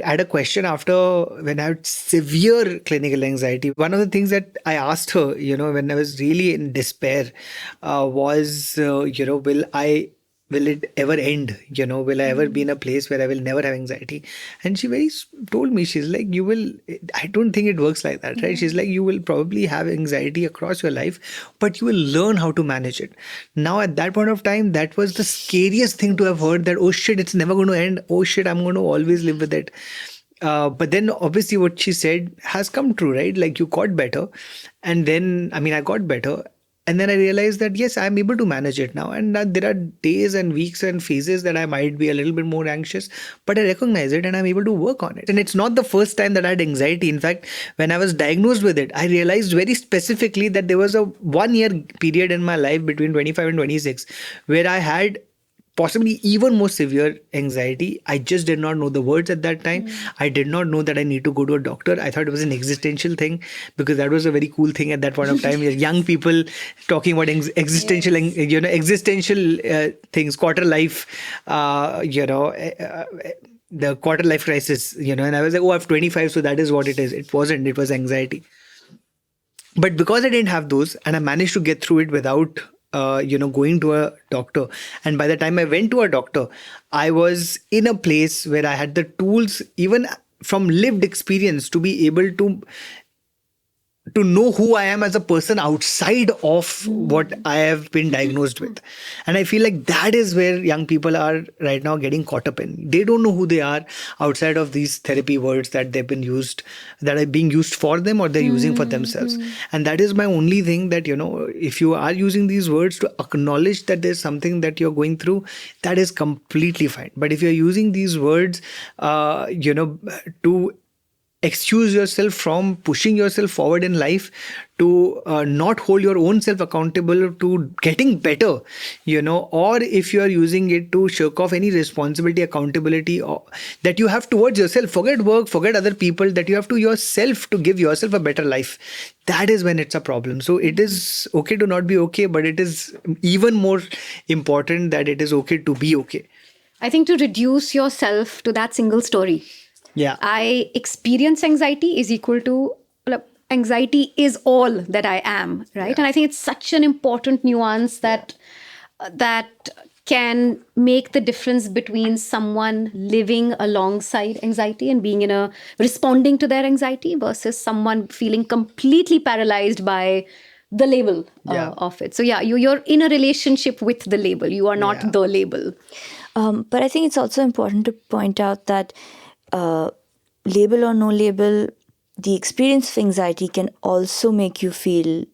had a question after when I had severe clinical anxiety. One of the things that I asked her, when I was really in despair, was, will it ever end? Will I ever be in a place where I will never have anxiety? And she told me, she's like, I don't think it works like that, right? She's like, you will probably have anxiety across your life, but you will learn how to manage it. Now, at that point of time, that was the scariest thing to have heard, that, oh shit, it's never going to end. Oh shit, I'm going to always live with it. But then obviously what she said has come true, right? Like, you got better. And then, I got better. And then I realized that, yes, I'm able to manage it now. And that there are days and weeks and phases that I might be a little bit more anxious, but I recognize it and I'm able to work on it. And it's not the first time that I had anxiety. In fact, when I was diagnosed with it, I realized very specifically that there was a 1 year period in my life between 25 and 26 where I had possibly even more severe anxiety. I just did not know the words at that time. I did not know that I need to go to a doctor. I thought it was an existential thing, because that was a very cool thing at that point of time. Young people talking about existential, existential things, quarter life, the quarter life crisis, and I was like, oh, I'm 25, so that is what it is. It wasn't. It was anxiety. But because I didn't have those, and I managed to get through it without going to a doctor. And by the time I went to a doctor, I was in a place where I had the tools, even from lived experience, to be able to know who I am as a person outside of what I have been diagnosed with. And I feel like that is where young people are right now getting caught up in. They don't know who they are outside of these therapy words that they've been used, that are being used for them or they're using for themselves. And that is my only thing, that, if you are using these words to acknowledge that there's something that you're going through, that is completely fine. But if you're using these words, to excuse yourself from pushing yourself forward in life, to not hold your own self accountable to getting better, or if you are using it to shirk off any responsibility, accountability that you have towards yourself, forget work, forget other people, that you have to yourself to give yourself a better life, that is when it's a problem. So it is okay to not be okay, but it is even more important that it is okay to be okay. I think to reduce yourself to that single story. Yeah. I experience anxiety is equal to anxiety is all that I am, right? Yeah. And I think it's such an important nuance that can make the difference between someone living alongside anxiety and being responding to their anxiety versus someone feeling completely paralyzed by the label of it. So you're in a relationship with the label. You are not the label. But I think it's also important to point out that label or no label, the experience of anxiety can also make you feel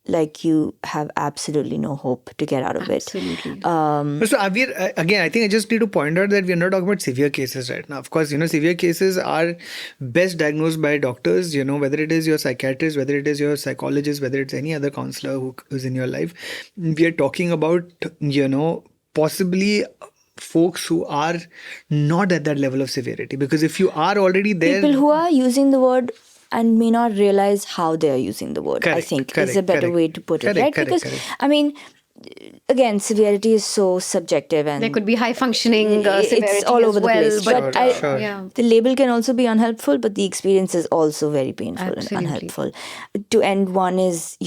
like you have absolutely no hope to get out of it. So Avir, again, I think I just need to point out that we're not talking about severe cases right now. Of course, severe cases are best diagnosed by doctors, whether it is your psychiatrist, whether it is your psychologist, whether it's any other counselor who is in your life. We are talking about, possibly folks who are not at that level of severity, because if you are already there, people who are using the word and may not realize how they are using the word, I think is a better way to put it, right? Because again, severity is so subjective, and there could be high functioning severity, it's all over the place. But the label can also be unhelpful, but the experience is also very painful and unhelpful. To end one is,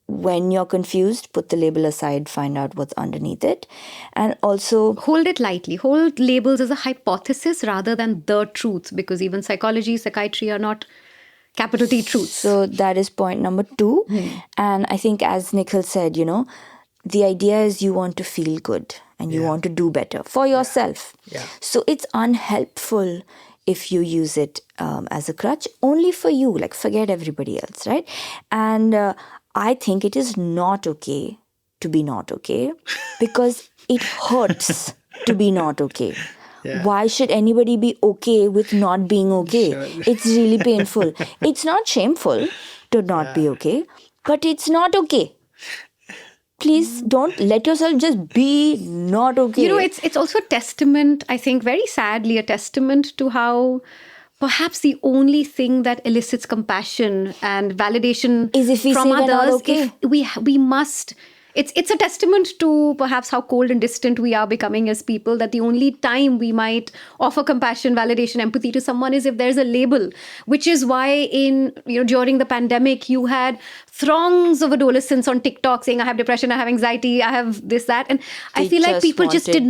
when you're confused, put the label aside, find out what's underneath it, and also hold it lightly. Hold labels as a hypothesis rather than the truth, because even psychology, psychiatry are not capital T truths. So that is point number 2. And I think, as Nikhil said, the idea is you want to feel good and you want to do better for yourself. So it's unhelpful if you use it as a crutch only for you, like forget everybody else, right? And I think it is not okay to be not okay, because it hurts to be not okay. Why should anybody be okay with not being okay? It's really painful. It's not shameful to not be okay, but it's not okay. please don't let yourself just be not okay. It's also a testament, I think, very sadly, a testament to how perhaps the only thing that elicits compassion and validation Is if we from say we're not others, okay. if we must. It's a testament to perhaps how cold and distant we are becoming as people, that the only time we might offer compassion, validation, empathy to someone is if there's a label, which is why during the pandemic you had throngs of adolescents on TikTok saying, I have depression, I have anxiety, I have this, that. And I They feel like just people just wanted-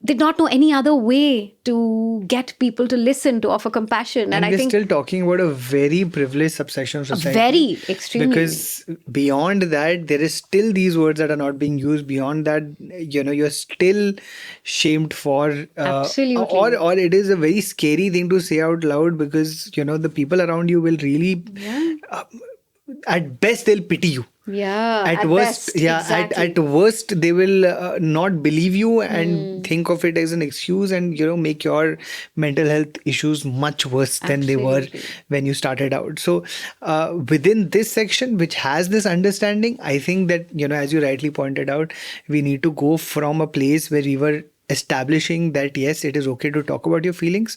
did not know any other way to get people to listen, to offer compassion. And I we're think still talking about a very privileged subsection of society. very extremely. Because beyond that, there is still these words that are not being used. Beyond that, you're still shamed for. Absolutely. Or it is a very scary thing to say out loud, because, the people around you will really, at best, they'll pity you. Yeah, At worst, best, yeah, exactly. at worst, they will not believe you and think of it as an excuse, and make your mental health issues much worse than they were Absolutely. when you started out. So within this section, which has this understanding, I think that, as you rightly pointed out, we need to go from a place where we were establishing that yes, it is okay to talk about your feelings,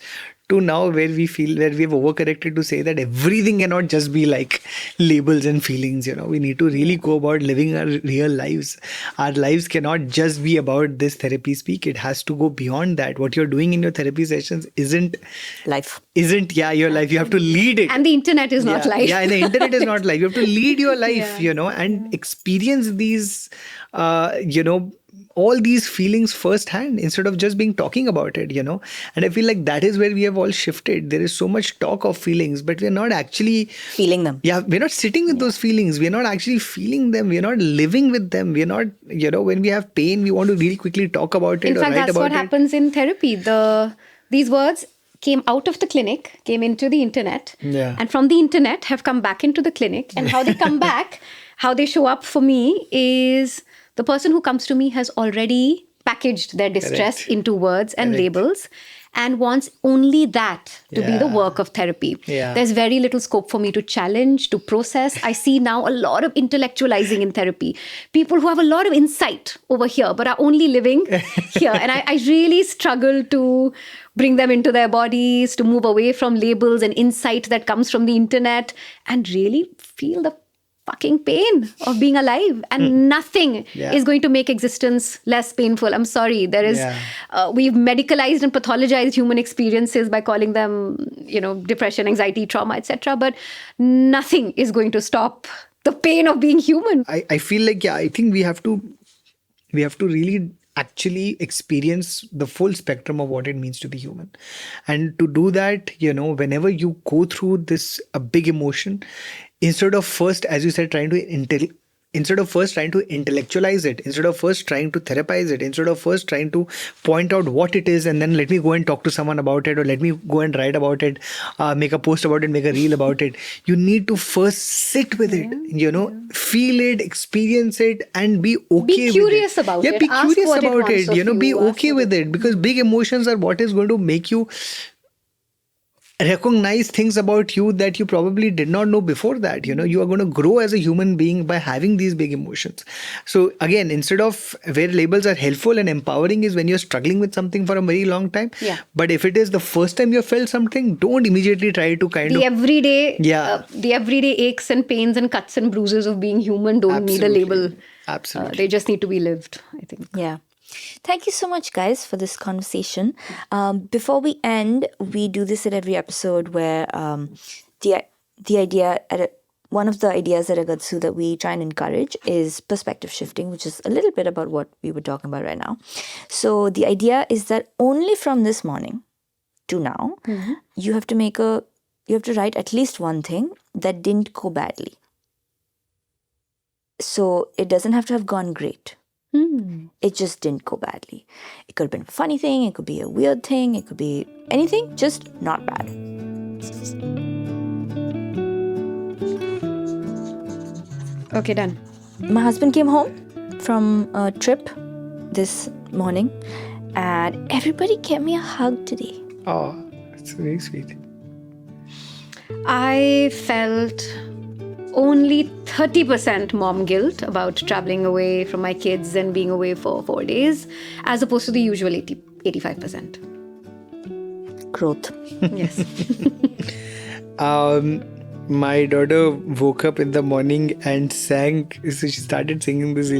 to now where we have overcorrected to say that everything cannot just be like labels and feelings. We need to really go about living our real lives. Our lives cannot just be about this therapy speak. It has to go beyond that. What you're doing in your therapy sessions isn't your life. You have to lead it. And the internet is not life. Yeah, and the internet is not life. You have to lead your life, and experience these, all these feelings firsthand, instead of just talking about it, And I feel like that is where we have all shifted. There is so much talk of feelings, but we're not actually feeling them. Yeah, we're not sitting with those feelings. We're not actually feeling them. We're not living with them. We're not, when we have pain, we want to really quickly talk about it In or fact, write that's about what it. happens in therapy. These words came out of the clinic, came into the internet, and from the internet have come back into the clinic. And how they come back, how they show up for me is the person who comes to me has already packaged their distress Correct. into words and Correct. labels, and wants only that to be the Yeah. work of therapy. Yeah. There's very little scope for me to challenge, to process. I see now a lot of intellectualizing in therapy. People who have a lot of insight over here, but are only living here. And I really struggle to bring them into their bodies, to move away from labels and insight that comes from the internet, and really feel the fucking pain of being alive. And nothing Yeah. is going to make existence less painful. I'm sorry. There is, we've medicalized and pathologized human experiences by calling them, depression, anxiety, trauma, etc. But nothing is going to stop the pain of being human. I feel like, I think we have to really actually experience the full spectrum of what it means to be human. And to do that, whenever you go through this a big emotion, instead of first, as you said, trying to intellectualize it, instead of first trying to therapize it, instead of first trying to point out what it is, and then let me go and talk to someone about it, or let me go and write about it, make a post about it, make a reel about it. You need to first sit with it, feel it, experience it, and be okay with curious it. about Yeah, it. be Ask curious what it about wants it. of Be you. Ask okay what with it, because big emotions are what is going to make you recognize things about you that you probably did not know before that. You are going to grow as a human being by having these big emotions. So again, instead of where labels are helpful and empowering is when you're struggling with something for a very long time. Yeah. But if it is the first time you felt something, don't immediately try to kind The of everyday, Yeah. the everyday aches and pains and cuts and bruises of being human don't need a Absolutely. label. Absolutely. They just need to be lived, I think. Yeah. Thank you so much, guys, for this conversation. Before we end, we do this at every episode where the idea one of the ideas at Agatsu that we try and encourage is perspective shifting, which is a little bit about what we were talking about right now. So the idea is that only from this morning to now, you have to write at least one thing that didn't go badly. So it doesn't have to have gone great. It just didn't go badly. It could have been a funny thing, it could be a weird thing, it could be anything, just not bad. Okay, done. My husband came home from a trip this morning, and everybody gave me a hug today. Oh, it's very sweet. I felt only 30% mom guilt about traveling away from my kids and being away for 4 days, as opposed to the usual 85%. Growth. Yes. My daughter woke up in the morning and sang. So she started singing this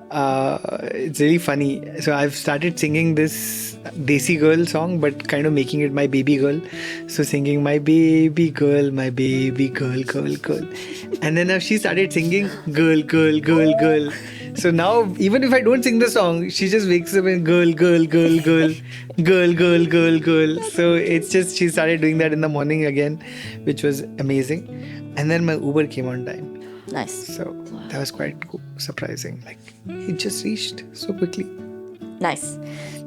it's really funny. So I've started singing this Desi Girl song, but kind of making it my baby girl. So singing my baby girl, girl, girl. And then now she started singing girl, girl, girl, girl. So now even if I don't sing the song, she just wakes up and girl, girl, girl, girl, girl, girl, girl, girl. So it's just she started doing that in the morning again, which was amazing. And then my Uber came on time. Nice. So that was quite surprising. Like, it just reached so quickly. Nice.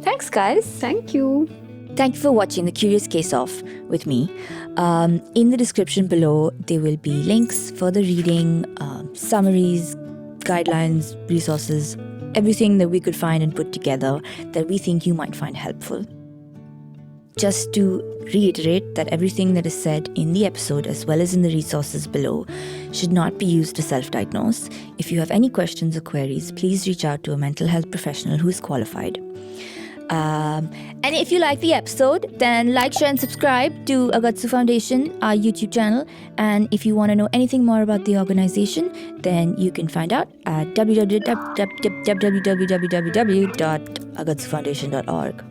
Thanks, guys. Thank you. Thank you for watching The Curious Case Off with me. In the description below, there will be links, further reading, summaries, guidelines, resources, everything that we could find and put together that we think you might find helpful. Just to reiterate that everything that is said in the episode as well as in the resources below should not be used to self-diagnose. If you have any questions or queries, please reach out to a mental health professional who is qualified. And if you like the episode, then like, share and subscribe to Agatsu Foundation, our YouTube channel. And if you want to know anything more about the organization, then you can find out at www.agatsufoundation.org.